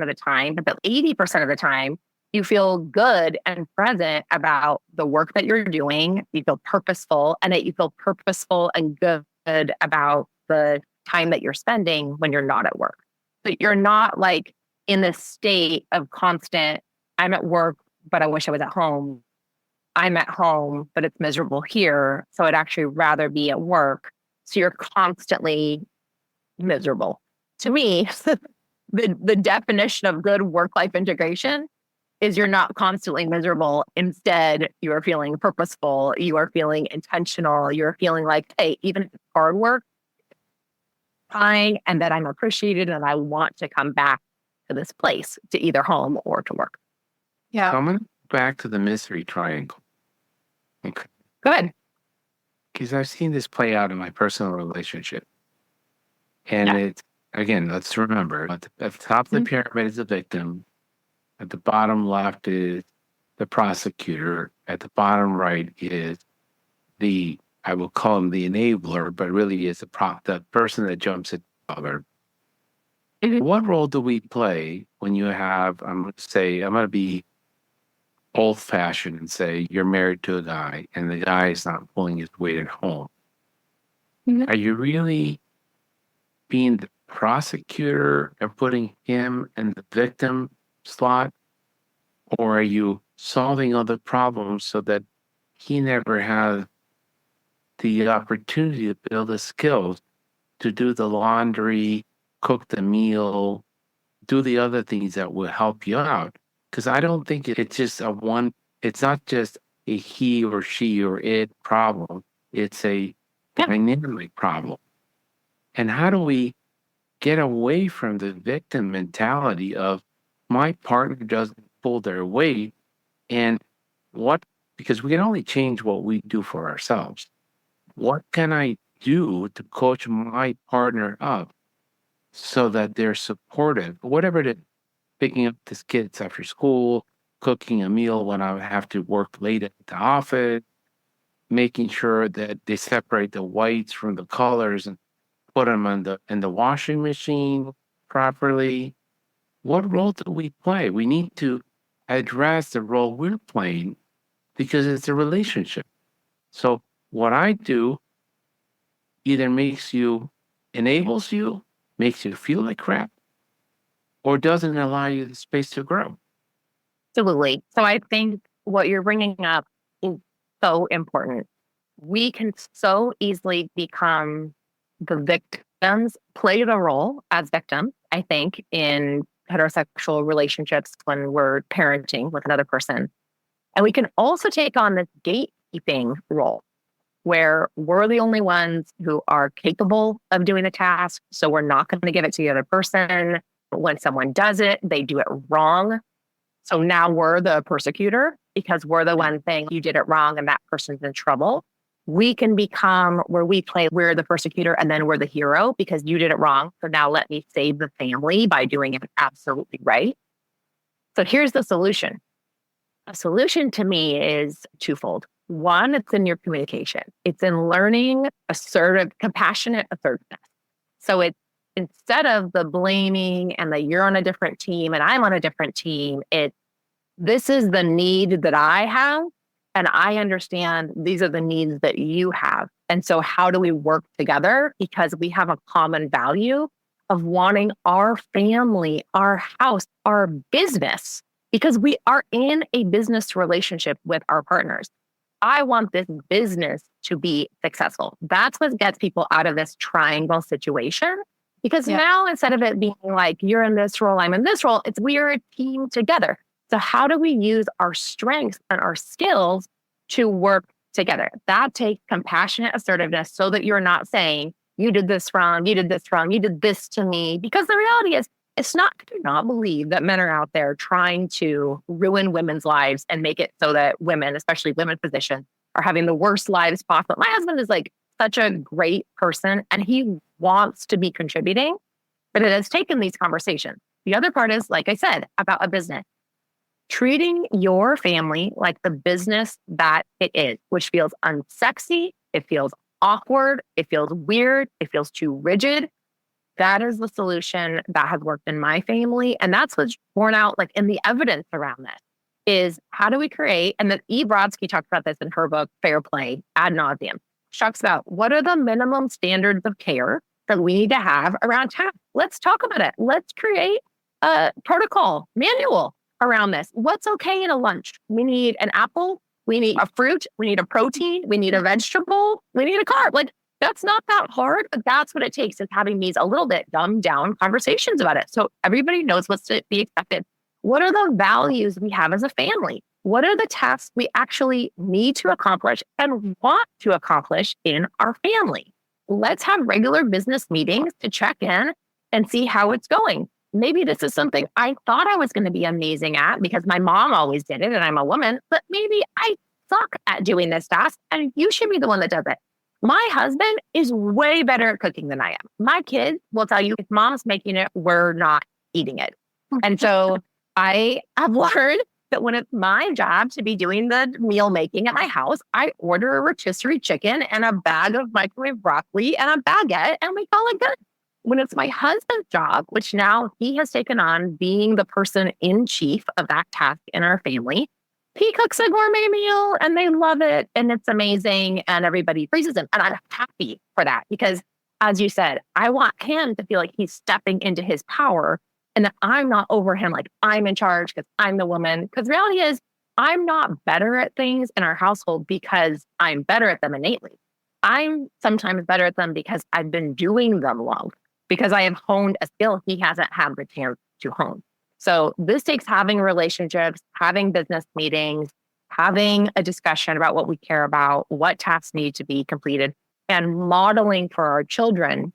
of the time, but 80% of the time, you feel good and present about the work that you're doing. You feel purposeful, and that you feel purposeful and good about the time that you're spending when you're not at work. But you're not like in this state of constant, I'm at work, but I wish I was at home. I'm at home, but it's miserable here. So I'd actually rather be at work. So you're constantly miserable. To me, the definition of good work-life integration is you're not constantly miserable. Instead, you are feeling purposeful. You are feeling intentional. You're feeling like, hey, even if it's hard work, fine, and that I'm appreciated and I want to come back to this place, to either home or to work. Yeah. So I'm going to go back to the misery triangle. Okay. Go ahead. Because I've seen this play out in my personal relationship. And it's, again, let's remember, at the top of the pyramid is the victim. At the bottom left is the prosecutor. At the bottom right is I will call him the enabler, but really is the person that jumps at the other. What role do we play when you have, I'm going to be old-fashioned and say you're married to a guy and the guy is not pulling his weight at home? Are you really being the prosecutor and putting him in the victim slot? Or are you solving other problems so that he never has the opportunity to build the skills to do the laundry, cook the meal, do the other things that will help you out? Because I don't think it's just it's not just a he or she or it problem. It's a dynamic problem. And how do we get away from the victim mentality of my partner doesn't pull their weight, and because we can only change what we do for ourselves. What can I do to coach my partner up so that they're supportive? Whatever it is, picking up the kids after school, cooking a meal when I have to work late at the office, making sure that they separate the whites from the colors and put them in the washing machine properly. What role do we play? We need to address the role we're playing because it's a relationship. So what I do either enables you, makes you feel like crap, or doesn't allow you the space to grow. Absolutely. So I think what you're bringing up is so important. We can so easily become the victims, play the role as victims, I think, in heterosexual relationships when we're parenting with another person. And we can also take on this gatekeeping role where we're the only ones who are capable of doing the task. So we're not going to give it to the other person. When someone does it, they do it wrong. So now we're the persecutor because we're the one saying you did it wrong and that person's in trouble. We can become where we're the persecutor and then we're the hero because you did it wrong. So now let me save the family by doing it absolutely right. So here's the solution. A solution to me is twofold. One, it's in your communication. It's in learning compassionate assertiveness. So it's instead of the blaming and the you're on a different team and I'm on a different team, this is the need that I have. And I understand these are the needs that you have. And so how do we work together? Because we have a common value of wanting our family, our house, our business, because we are in a business relationship with our partners. I want this business to be successful. That's what gets people out of this triangle situation. Because now instead of it being like, you're in this role, I'm in this role, it's we're a team together. So how do we use our strengths and our skills to work together? That takes compassionate assertiveness so that you're not saying, you did this wrong, you did this wrong, you did this to me. Because the reality is, I do not believe that men are out there trying to ruin women's lives and make it so that women, especially women physicians, are having the worst lives possible. My husband is like such a great person and he wants to be contributing, but it has taken these conversations. The other part is, like I said, about a business. Treating your family like the business that it is, which feels unsexy, it feels awkward, it feels weird, it feels too rigid. That is the solution that has worked in my family. And that's what's borne out like in the evidence around this is how do we create, and that Eve Brodsky talks about this in her book, Fair Play, ad nauseum. She talks about what are the minimum standards of care that we need to have around tasks. Let's talk about it. Let's create a protocol manual around this. What's okay in a lunch? We need an apple. We need a fruit. We need a protein. We need a vegetable. We need a carb. Like, that's not that hard, but that's what it takes is having these a little bit dumbed down conversations about it. So everybody knows what's to be expected. What are the values we have as a family? What are the tasks we actually need to accomplish and want to accomplish in our family? Let's have regular business meetings to check in and see how it's going. Maybe this is something I thought I was going to be amazing at because my mom always did it and I'm a woman, but maybe I suck at doing this task and you should be the one that does it. My husband is way better at cooking than I am. My kids will tell you if mom's making it, we're not eating it. And so I have learned that when it's my job to be doing the meal making at my house, I order a rotisserie chicken and a bag of microwave broccoli and a baguette and we call it good. When it's my husband's job, which now he has taken on being the person in chief of that task in our family, he cooks a gourmet meal and they love it and it's amazing and everybody praises him. And I'm happy for that because, as you said, I want him to feel like he's stepping into his power and that I'm not over him like I'm in charge because I'm the woman. Because the reality is, I'm not better at things in our household because I'm better at them innately. I'm sometimes better at them because I've been doing them long, because I have honed a skill he hasn't had the chance to hone. So this takes having relationships, having business meetings, having a discussion about what we care about, what tasks need to be completed, and modeling for our children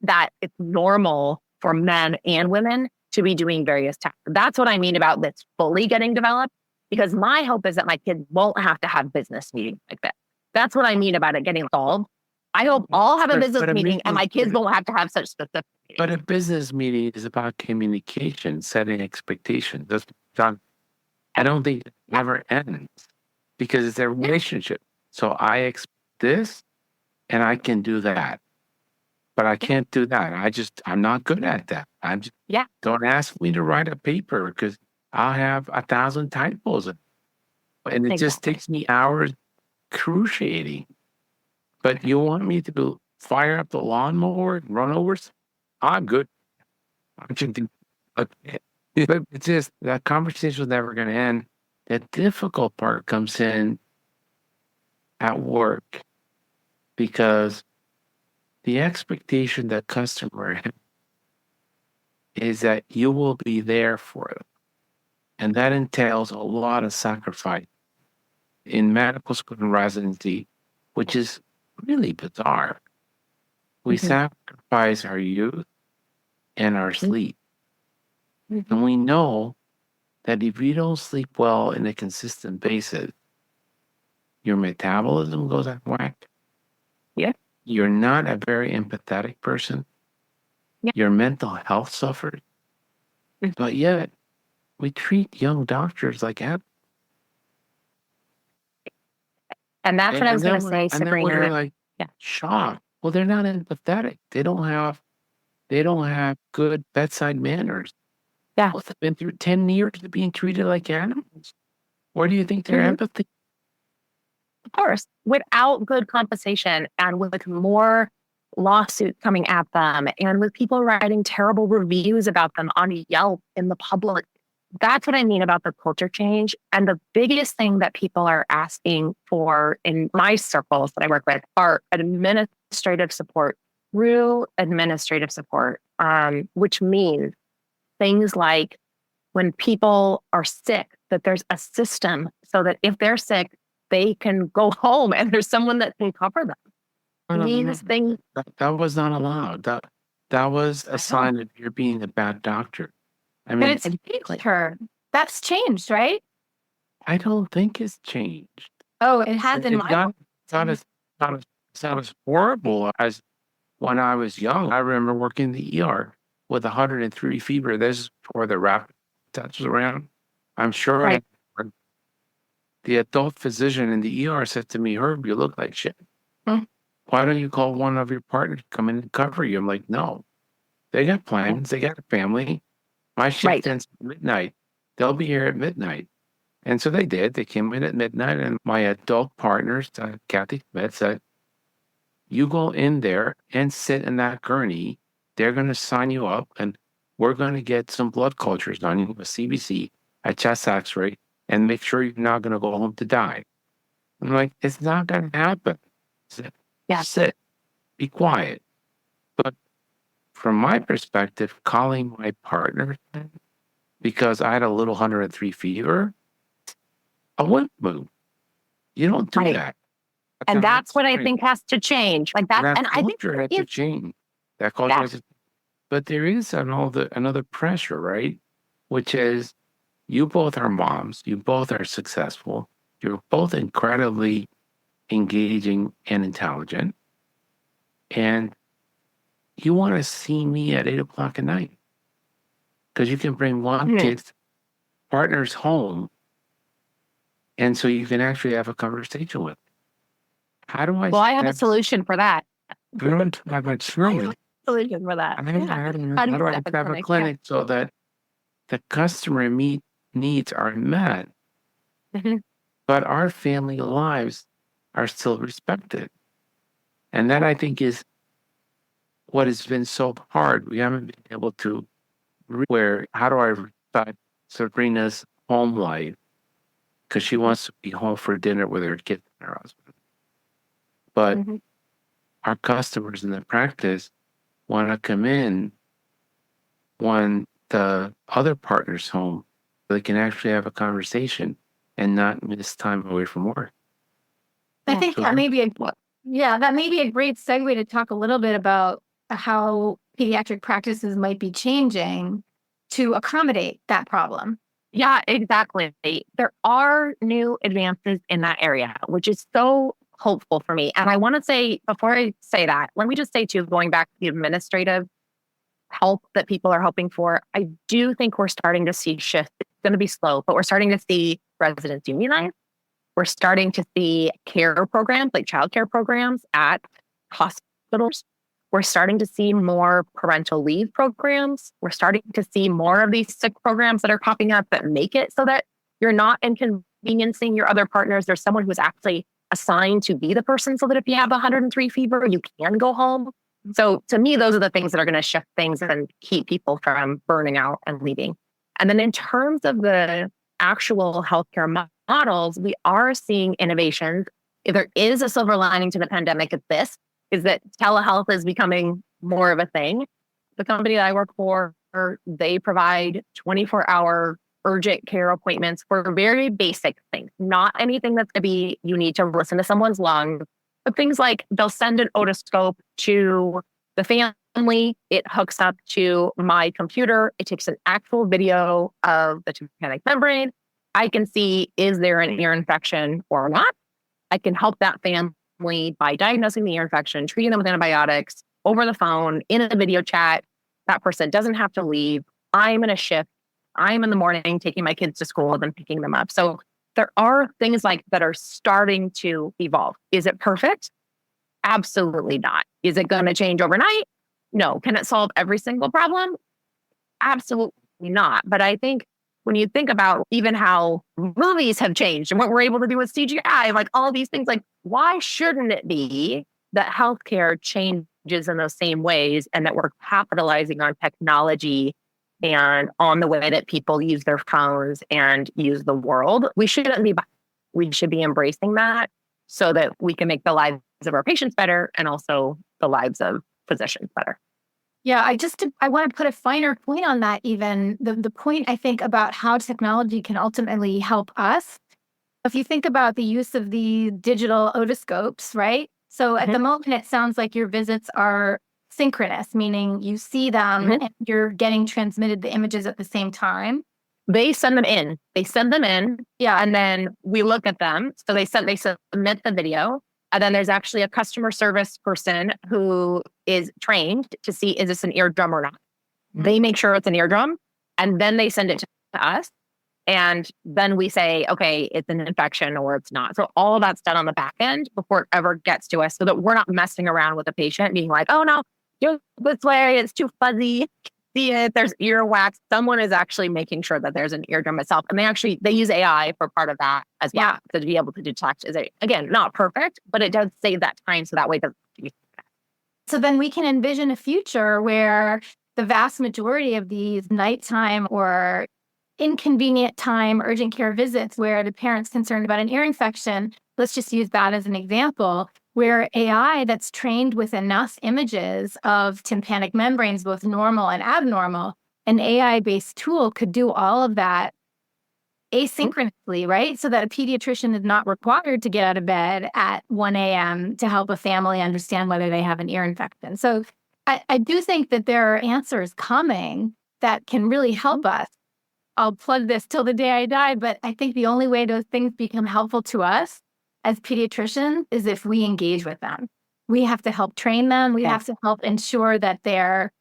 that it's normal for men and women to be doing various tasks. That's what I mean about this fully getting developed, because my hope is that my kids won't have to have business meetings like that. That's what I mean about it getting solved. I hope all have a business meeting and my kids won't have to have such specific meetings. But a business meeting is about communication, setting expectations. I don't think it ever ends because it's a relationship. So I expect this and I can do that. But I can't do that. I'm not good at that. Don't ask me to write a paper because I'll have 1,000 typos. And it just takes me hours cruciating. But you want me to fire up the lawnmower and run over? I'm good. But it's just that conversation is never going to end. The difficult part comes in at work because the expectation that customer has is that you will be there for them. And that entails a lot of sacrifice in medical school and residency, which is really bizarre. We sacrifice our youth and our sleep. And we know that if you don't sleep well in a consistent basis, your metabolism goes out of whack. Yeah. You're not a very empathetic person. Yeah. Your mental health suffers. But yet, we treat young doctors like that. And that's what I was going to say, And then Sabrina. we're like, shocked. Well, they're not empathetic. They don't have good bedside manners. Yeah. Well, they've been through 10 years of being treated like animals. Where do you think their empathy? Of course, without good compensation and with more lawsuits coming at them and with people writing terrible reviews about them on Yelp in the public that's what I mean about the culture change. And the biggest thing that people are asking for in my circles that I work with are administrative support, real administrative support, which means things like when people are sick, that there's a system so that if they're sick, they can go home and there's someone that can cover them. These things. That was not allowed. That was a sign of you're being a bad doctor. I mean, But it's changed her. That's changed, right? I don't think it's changed. Oh, it has in It's my not, it's not as horrible as when I was young. I remember working in the ER with 103 fever. This is before the rapid test was around. I'm sure Right. the adult physician in the ER said to me, Herb, you look like shit. Hmm. Why don't you call one of your partners to come in and cover you? I'm like, no. They got plans. They got a family. My shift Right. ends at midnight. They'll be here at midnight. And so they did. They came in at midnight, and my adult partners, Kathy Smith, said, you go in there and sit in that gurney. They're going to sign you up, and we're going to get some blood cultures on you, a CBC, a chest x-ray, and make sure you're not going to go home to die. I'm like, it's not going to happen. Sit, be quiet. But from my perspective, calling my partner because I had a little 103 fever, I wouldn't move. You don't do Right. that. And that's what I think has to change. Like that. That And I think culture had to change. That culture has to, but there is another pressure, right? Which is you both are moms, you both are successful, you're both incredibly engaging and intelligent, and you want to see me at 8:00 at night because you can bring one kid's partners home, and so you can actually have a conversation with them. How do I? Well, I have a solution for that. I don't have a solution For that. How do I have a clinic so that the customer needs are met, Mhm. but our family lives are still respected? And that, I think, is what has been so hard. We haven't been able to how do I respect Sabrina's home life because she wants to be home for dinner with her kids and her husband. But Mhm. our customers in the practice want to come in when the other partner's home so they can actually have a conversation and not miss time away from work. I think that may be a great segue to talk a little bit about how pediatric practices might be changing to accommodate that problem. Yeah, exactly. There are new advances in that area, which is so hopeful for me. And I want to say, before I say that, let me just say too, going back to the administrative help that people are hoping for, I do think we're starting to see shift. It's going to be slow, but we're starting to see residents unionize. We're starting to see care programs, like childcare programs at hospitals. We're starting to see more parental leave programs. We're starting to see more of these sick programs that are popping up that make it so that you're not inconveniencing your other partners. There's someone who's actually assigned to be the person so that if you have 103 fever, you can go home. So to me, those are the things that are going to shift things and keep people from burning out and leaving. And then in terms of the actual healthcare models, we are seeing innovations. If there is a silver lining to the pandemic, it's this, is that telehealth is becoming more of a thing. The company that I work for, they provide 24-hour urgent care appointments for very basic things, not anything that's going to be, you need to listen to someone's lungs, but things like they'll send an otoscope to the family. It hooks up to my computer. It takes an actual video of the tympanic membrane. I can see, is there an ear infection or not? I can help that family by diagnosing the ear infection, treating them with antibiotics over the phone, in a video chat. That person doesn't have to leave. I'm in a shift. I'm in the morning taking my kids to school and then picking them up. So there are things like that are starting to evolve. Is it perfect? Absolutely not. Is it going to change overnight? No. Can it solve every single problem? Absolutely not. But I think when you think about even how movies have changed and what we're able to do with CGI, like all these things, like why shouldn't it be that healthcare changes in those same ways and that we're capitalizing on technology and on the way that people use their phones and use the world. We shouldn't be, we should be embracing that so that we can make the lives of our patients better and also the lives of physicians better. Yeah, I want to put a finer point on that even. The point I think about how technology can ultimately help us. If you think about the use of the digital otoscopes, right? So at the moment, it sounds like your visits are synchronous, meaning you see them and you're getting transmitted the images at the same time. They send them in. Yeah. And then we look at them. So they submit the video. And then there's actually a customer service person who is trained to see, is this an eardrum or not? They make sure it's an eardrum, and then they send it to us. And then we say, okay, it's an infection or it's not. So all of that's done on the back end before it ever gets to us, so that we're not messing around with the patient being like, oh no, you're this way, it's too fuzzy. See it, there's earwax. Someone is actually making sure that there's an eardrum itself. And they use AI for part of that as well. Yeah. To be able to detect, again, not perfect, but it does save that time. So that way it doesn't. So then we can envision a future where the vast majority of these nighttime or inconvenient time urgent care visits where the parent's concerned about an ear infection, let's just use that as an example, where AI that's trained with enough images of tympanic membranes, both normal and abnormal, an AI-based tool could do all of that asynchronously, right? So that a pediatrician is not required to get out of bed at 1 a.m. to help a family understand whether they have an ear infection. So I do think that there are answers coming that can really help us. I'll plug this till the day I die, but I think the only way those things become helpful to us as pediatricians is if we engage with them. We have to help train them. We have to help ensure that they're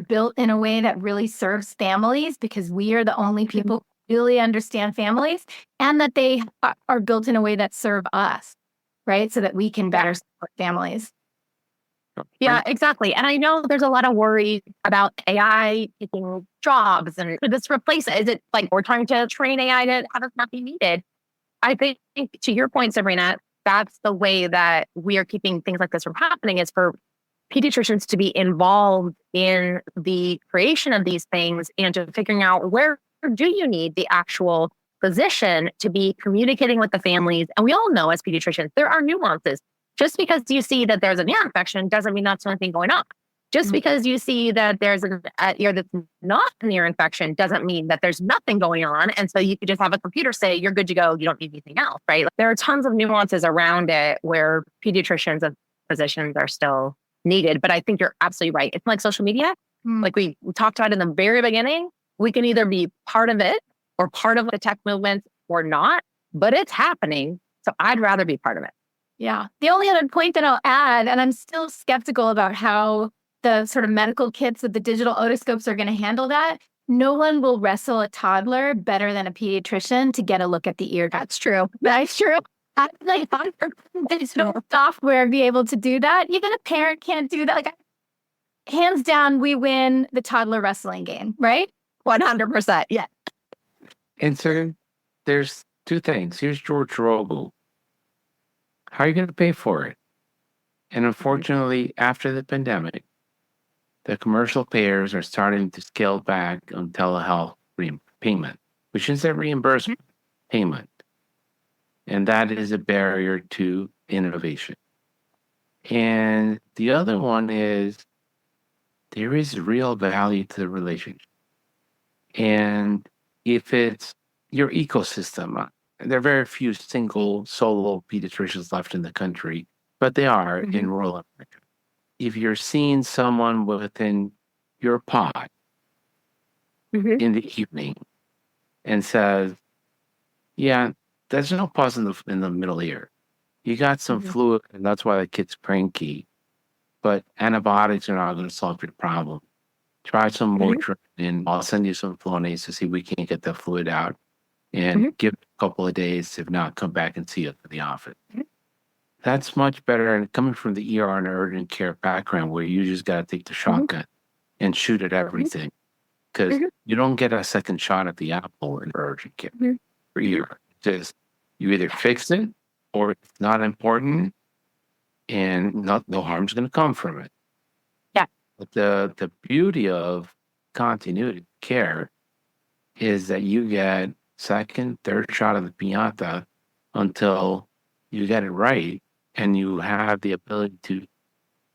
built in a way that really serves families, because we are the only people who really understand families, and that they are built in a way that serve us, right? So that we can better support families. Yeah, exactly. And I know there's a lot of worry about AI taking jobs, and could this replace it? Is it like we're trying to train AI to have it not be needed? I think, to your point, Sabrina, that's the way that we are keeping things like this from happening, is for pediatricians to be involved in the creation of these things and to figuring out where do you need the actual physician to be communicating with the families. And we all know as pediatricians, there are nuances. Just because you see that there's an ear infection doesn't mean that's something going on. Just because you see that there's an ear that's not an ear infection doesn't mean that there's nothing going on. And so you could just have a computer say, you're good to go. You don't need anything else, right? Like, there are tons of nuances around it where pediatricians and physicians are still needed. But I think you're absolutely right. It's like social media. Like we talked about in the very beginning, we can either be part of it or part of the tech movement or not, but it's happening. So I'd rather be part of it. Yeah. The only other point that I'll add, and I'm still skeptical about how the sort of medical kits with the digital otoscopes are going to handle that. No one will wrestle a toddler better than a pediatrician to get a look at the ear. That's true. That's true. Like, there's no software be able to do that. Even a parent can't do that. Like, hands down, we win the toddler wrestling game, right? 100%. Yeah. And so there's two things. Here's George Rogel. How are you going to pay for it? And unfortunately, after the pandemic, the commercial payers are starting to scale back on telehealth payment, which is a reimbursement payment. And that is a barrier to innovation. And the other one is there is real value to the relationship. And if it's your ecosystem, there are very few single solo pediatricians left in the country, but they are in rural America. If you're seeing someone within your pod in the evening and says, yeah, there's no pus in the middle ear. You got some fluid, and that's why the kid's cranky. But antibiotics are not going to solve your problem. Try some Motrin, and I'll send you some Flonase to see if we can get the fluid out. And give it a couple of days. If not, come back and see us in the office. That's much better. And coming from the ER and urgent care background, where you just got to take the shotgun and shoot at everything, because you don't get a second shot at the apple in urgent care for ER. Just you either fix it or it's not important, and no harm's going to come from it. Yeah. But the beauty of continuity, care is that you get second, third shot of the piñata until you get it right, and you have the ability to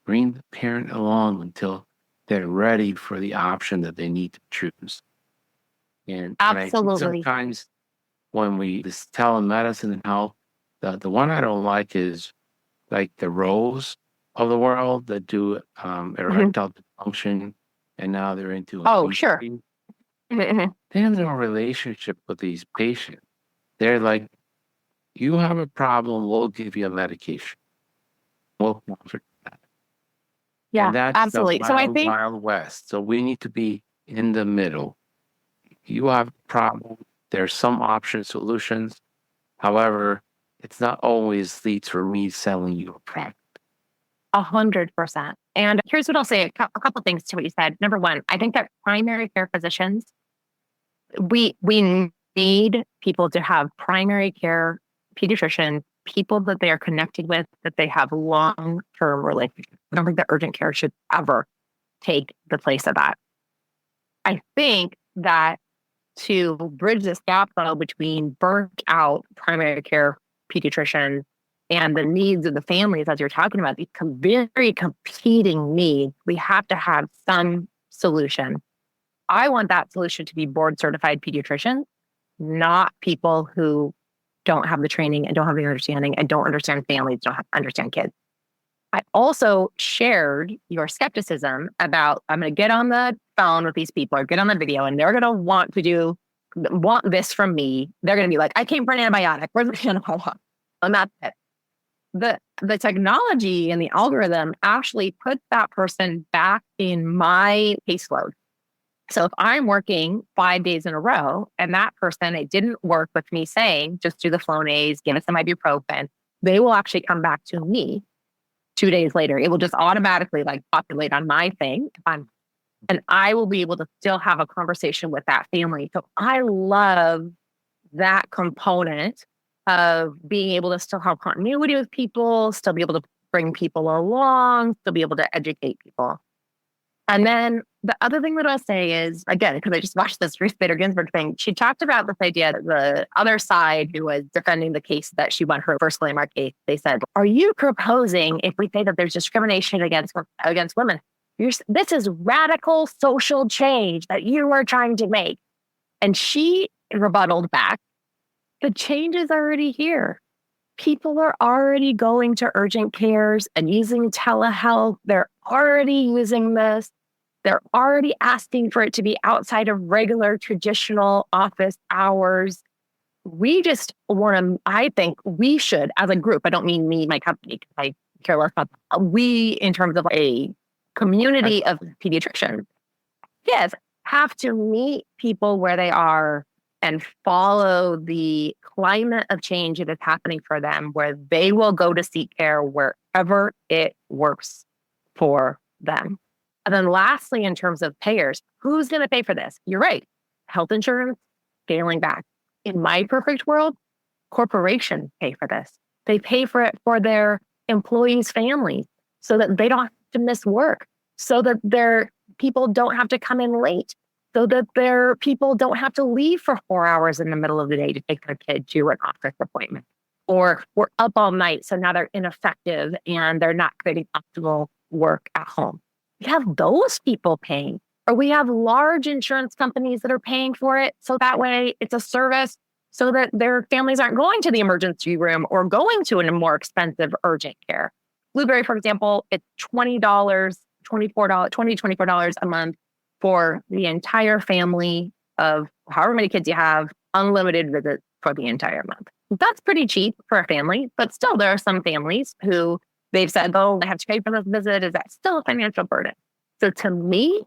bring the parent along until they're ready for the option that they need to choose. And I think Absolutely. sometimes when we this telemedicine and health, the one I don't like is like the roles of the world that do erectile dysfunction, and now they're into Oh, sure. obesity. Mhm. They have no relationship with these patients. They're like, you have a problem, we'll give you a medication. We'll monitor that. Yeah, And that's the absolutely. So I wild, think wild west. So we need to be in the middle. You have a problem. There's some option solutions. However, it's not always leads for me selling you a product. 100%. And here's what I'll say, a couple things to what you said. Number one, I think that primary care physicians, we need people to have primary care pediatrician, people that they are connected with, that they have long-term relationships. I don't think that urgent care should ever take the place of that. I think that to bridge this gap though between burnt out primary care pediatricians and the needs of the families, as you're talking about, these very competing needs, we have to have some solution. I want that solution to be board certified pediatricians, not people who don't have the training and don't have the understanding and don't understand families, don't understand kids. I also shared your skepticism about, I'm going to get on the phone with these people or get on the video and they're going to want this from me. They're going to be like, I came for an antibiotic. Where's the antibiotic? And that's it. The technology and the algorithm actually puts that person back in my caseload. So if I'm working 5 days in a row and that person, it didn't work with me saying, just do the Flonase, give us some ibuprofen, they will actually come back to me 2 days later. It will just automatically like populate on my thing. And I will be able to still have a conversation with that family. So I love that component of being able to still have continuity with people, still be able to bring people along, still be able to educate people. And then the other thing that I'll say is, again, because I just watched this Ruth Bader Ginsburg thing, she talked about this idea that the other side who was defending the case that she won her first landmark case, they said, are you proposing, if we say that there's discrimination against women, this is radical social change that you are trying to make? And she rebutted back, the change is already here. People are already going to urgent cares and using telehealth. They're already using this. They're already asking for it to be outside of regular traditional office hours. We just want to, I think we should, as a group, I don't mean me, my company, because I care less about that. We, in terms of a community of pediatricians, yes, have to meet people where they are and follow the climate of change that is happening for them, where they will go to seek care wherever it works for them. And then lastly, in terms of payers, who's going to pay for this? You're right. Health insurance, scaling back. In my perfect world, corporations pay for this. They pay for it for their employees' families so that they don't have to miss work, so that their people don't have to come in late, so that their people don't have to leave for 4 hours in the middle of the day to take their kid to an office appointment. Or we're up all night, so now they're ineffective and they're not creating optimal work at home. We have those people paying, or we have large insurance companies that are paying for it. So that way it's a service so that their families aren't going to the emergency room or going to a more expensive urgent care. Blueberry, for example, it's $20, $24 a month for the entire family of however many kids you have, unlimited visits for the entire month. That's pretty cheap for a family, but still there are some families who they've said, oh, I have to pay for this visit. Is that still a financial burden? So to me,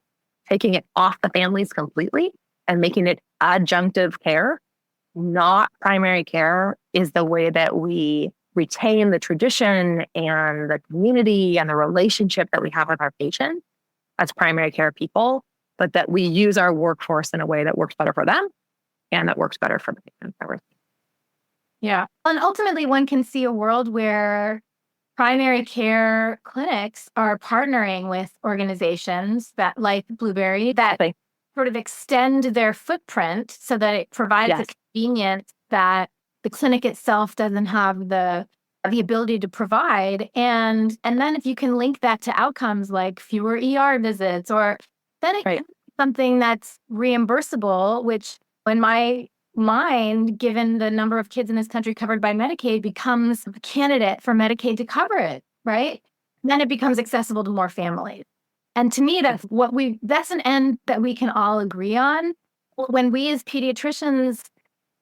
taking it off the families completely and making it adjunctive care, not primary care, is the way that we retain the tradition and the community and the relationship that we have with our patients as primary care people, but that we use our workforce in a way that works better for them and that works better for the patients. Yeah. And ultimately, one can see a world where primary care clinics are partnering with organizations that, like Blueberry, that sort of extend their footprint so that it provides Yes. a convenience that the clinic itself doesn't have the ability to provide. And then if you can link that to outcomes like fewer ER visits, or then it Right. can be something that's reimbursable, which in my mind, given the number of kids in this country covered by Medicaid, becomes a candidate for Medicaid to cover it, right? Then it becomes accessible to more families. And to me, that's an end that we can all agree on. When we as pediatricians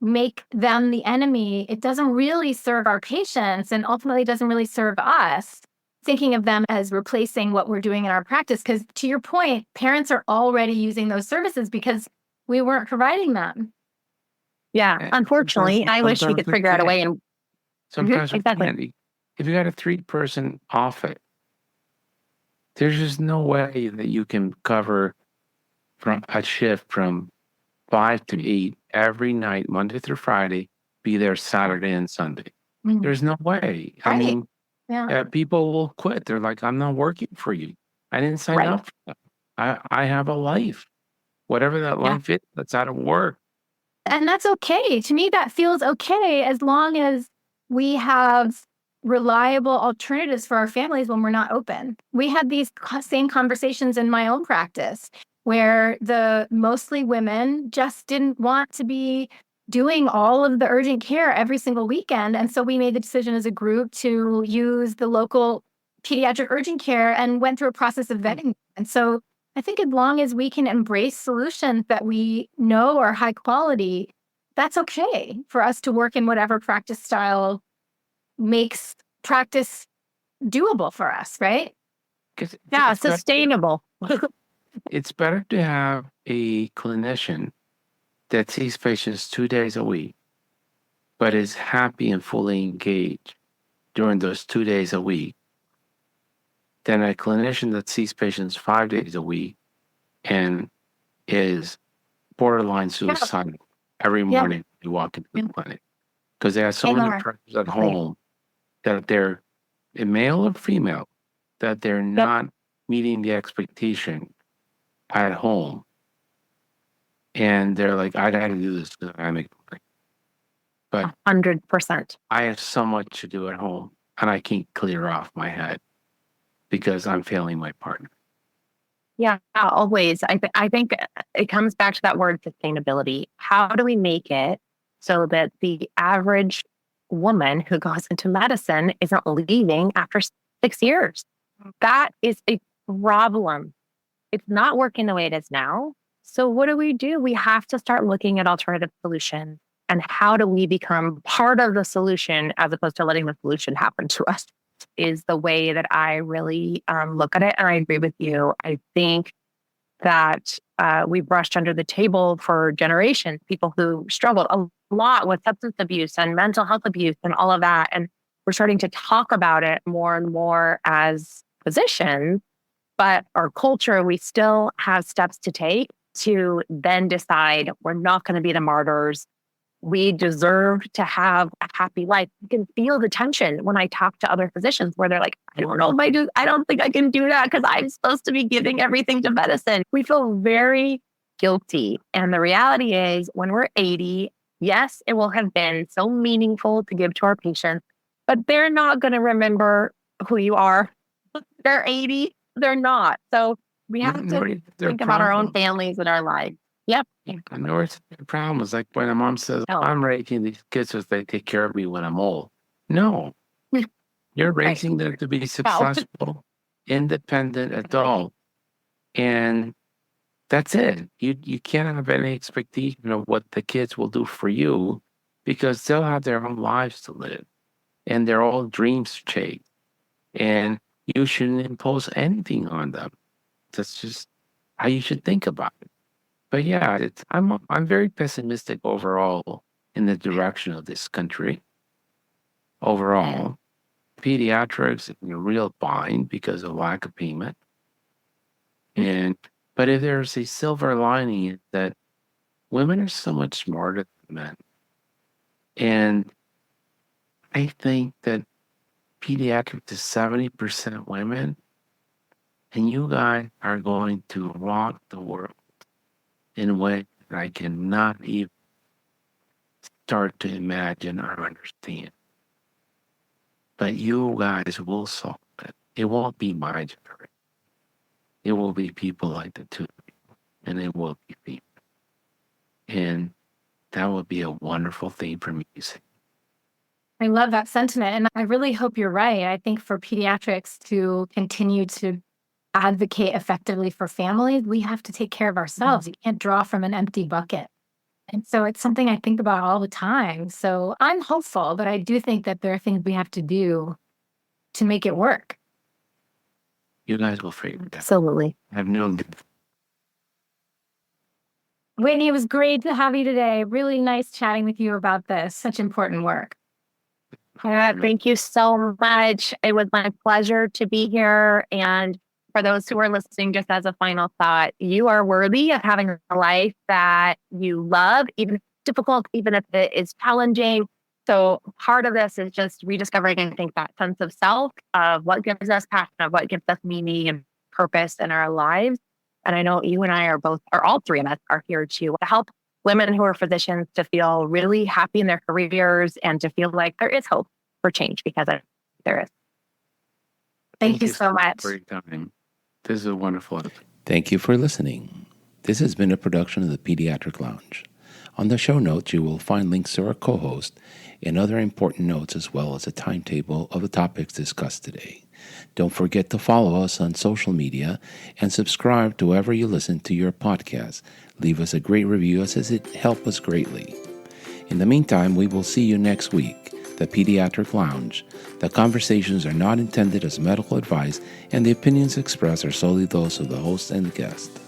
make them the enemy, it doesn't really serve our patients and ultimately doesn't really serve us, thinking of them as replacing what we're doing in our practice. Because to your point, parents are already using those services because we weren't providing them. Yeah. And Unfortunately, I wish we sometimes could figure out a can't. way. And Sometimes we exactly. can't. If you got a 3-person office, there's just no way that you can cover from a shift from 5 to 8 every night, Monday through Friday, be there Saturday and Sunday. Mm. There's no way. I Right. mean, Yeah. people will quit. They're like, I'm not working for you. I didn't sign Right. up for that. I have a life. Whatever that Yeah. life is, that's out of work. And that's okay. To me, that feels okay as long as we have reliable alternatives for our families when we're not open. We had these same conversations in my own practice where the mostly women just didn't want to be doing all of the urgent care every single weekend. And so we made the decision as a group to use the local pediatric urgent care and went through a process of vetting. And so I think as long as we can embrace solutions that we know are high quality, that's okay for us to work in whatever practice style makes practice doable for us, right? 'Cause Yeah. it's better, Sustainable. it's better to have a clinician that sees patients 2 days a week, but is happy and fully engaged during those 2 days a week, than a clinician that sees patients 5 days a week and is borderline suicidal every Yeah. morning you walk into the Yeah. clinic. Because they have so many Amen. pressures at home that they're a male or female, that they're not meeting the expectation at home. And they're like, I got to do this because I make money. But 100%. I have so much to do at home and I can't clear off my head because I'm failing my partner. Yeah, always. I think it comes back to that word sustainability. How do we make it so that the average woman who goes into medicine isn't leaving after 6 years? That is a problem. It's not working the way it is now. So what do? We have to start looking at alternative solutions. And how do we become part of the solution as opposed to letting the solution happen to us? Is the way that I really look at it. And I agree with you. I think that we brushed under the table for generations, people who struggled a lot with substance abuse and mental health abuse and all of that. And we're starting to talk about it more and more as physicians, but our culture, we still have steps to take to then decide we're not going to be the martyrs. We deserve to have a happy life. You can feel the tension when I talk to other physicians where they're like, I don't know if I do. I don't think I can do that because I'm supposed to be giving everything to medicine. We feel very guilty. And the reality is when we're 80, yes, it will have been so meaningful to give to our patients, but they're not going to remember who you are. They're 80. They're not. So we have to think about our own families and our lives. Yep. I know it's the problem is like when a mom says, I'm raising these kids so they take care of me when I'm old. No, you're raising them to be successful, independent adult. And that's it. You can't have any expectation of what the kids will do for you because they'll have their own lives to live and their own dreams to chase. And you shouldn't impose anything on them. That's just how you should think about it. But yeah, I'm very pessimistic overall in the direction of this country. Overall, pediatrics in a real bind because of lack of payment. But if there's a silver lining, it's that women are so much smarter than men. And I think that pediatrics is 70% women, and you guys are going to rock the world. in a way that I cannot even start to imagine or understand. But you guys will solve it. It won't be my generation. It will be people like the two of you, and it will be female. And that would be a wonderful thing for me to say. I love that sentiment. And I really hope you're right. I think for pediatrics to continue to advocate effectively for families, we have to take care of ourselves. You can't draw from an empty bucket. And so it's something I think about all the time. So I'm hopeful, but I do think that there are things we have to do to make it work. You guys will figure it out. Absolutely. I've known. Whitney, it was great to have you today. Really nice chatting with you about this. Such important work. Thank you so much. It was my pleasure to be here. And for those who are listening, just as a final thought, you are worthy of having a life that you love, even if it's difficult, even if it is challenging. So part of this is just rediscovering, I think, that sense of self, of what gives us passion, of what gives us meaning and purpose in our lives. And I know you and I are both, or all three of us, are here to help women who are physicians to feel really happy in their careers and to feel like there is hope for change, because there is. Thank you so much. For your time. This is a wonderful episode. Thank you for listening. This has been a production of the Pediatric Lounge. On the show notes, you will find links to our co-host and other important notes, as well as a timetable of the topics discussed today. Don't forget to follow us on social media and subscribe to wherever you listen to your podcast. Leave us a great review, as it helps us greatly. In the meantime, we will see you next week. The Pediatric Lounge. The conversations are not intended as medical advice, and the opinions expressed are solely those of the host and the guest.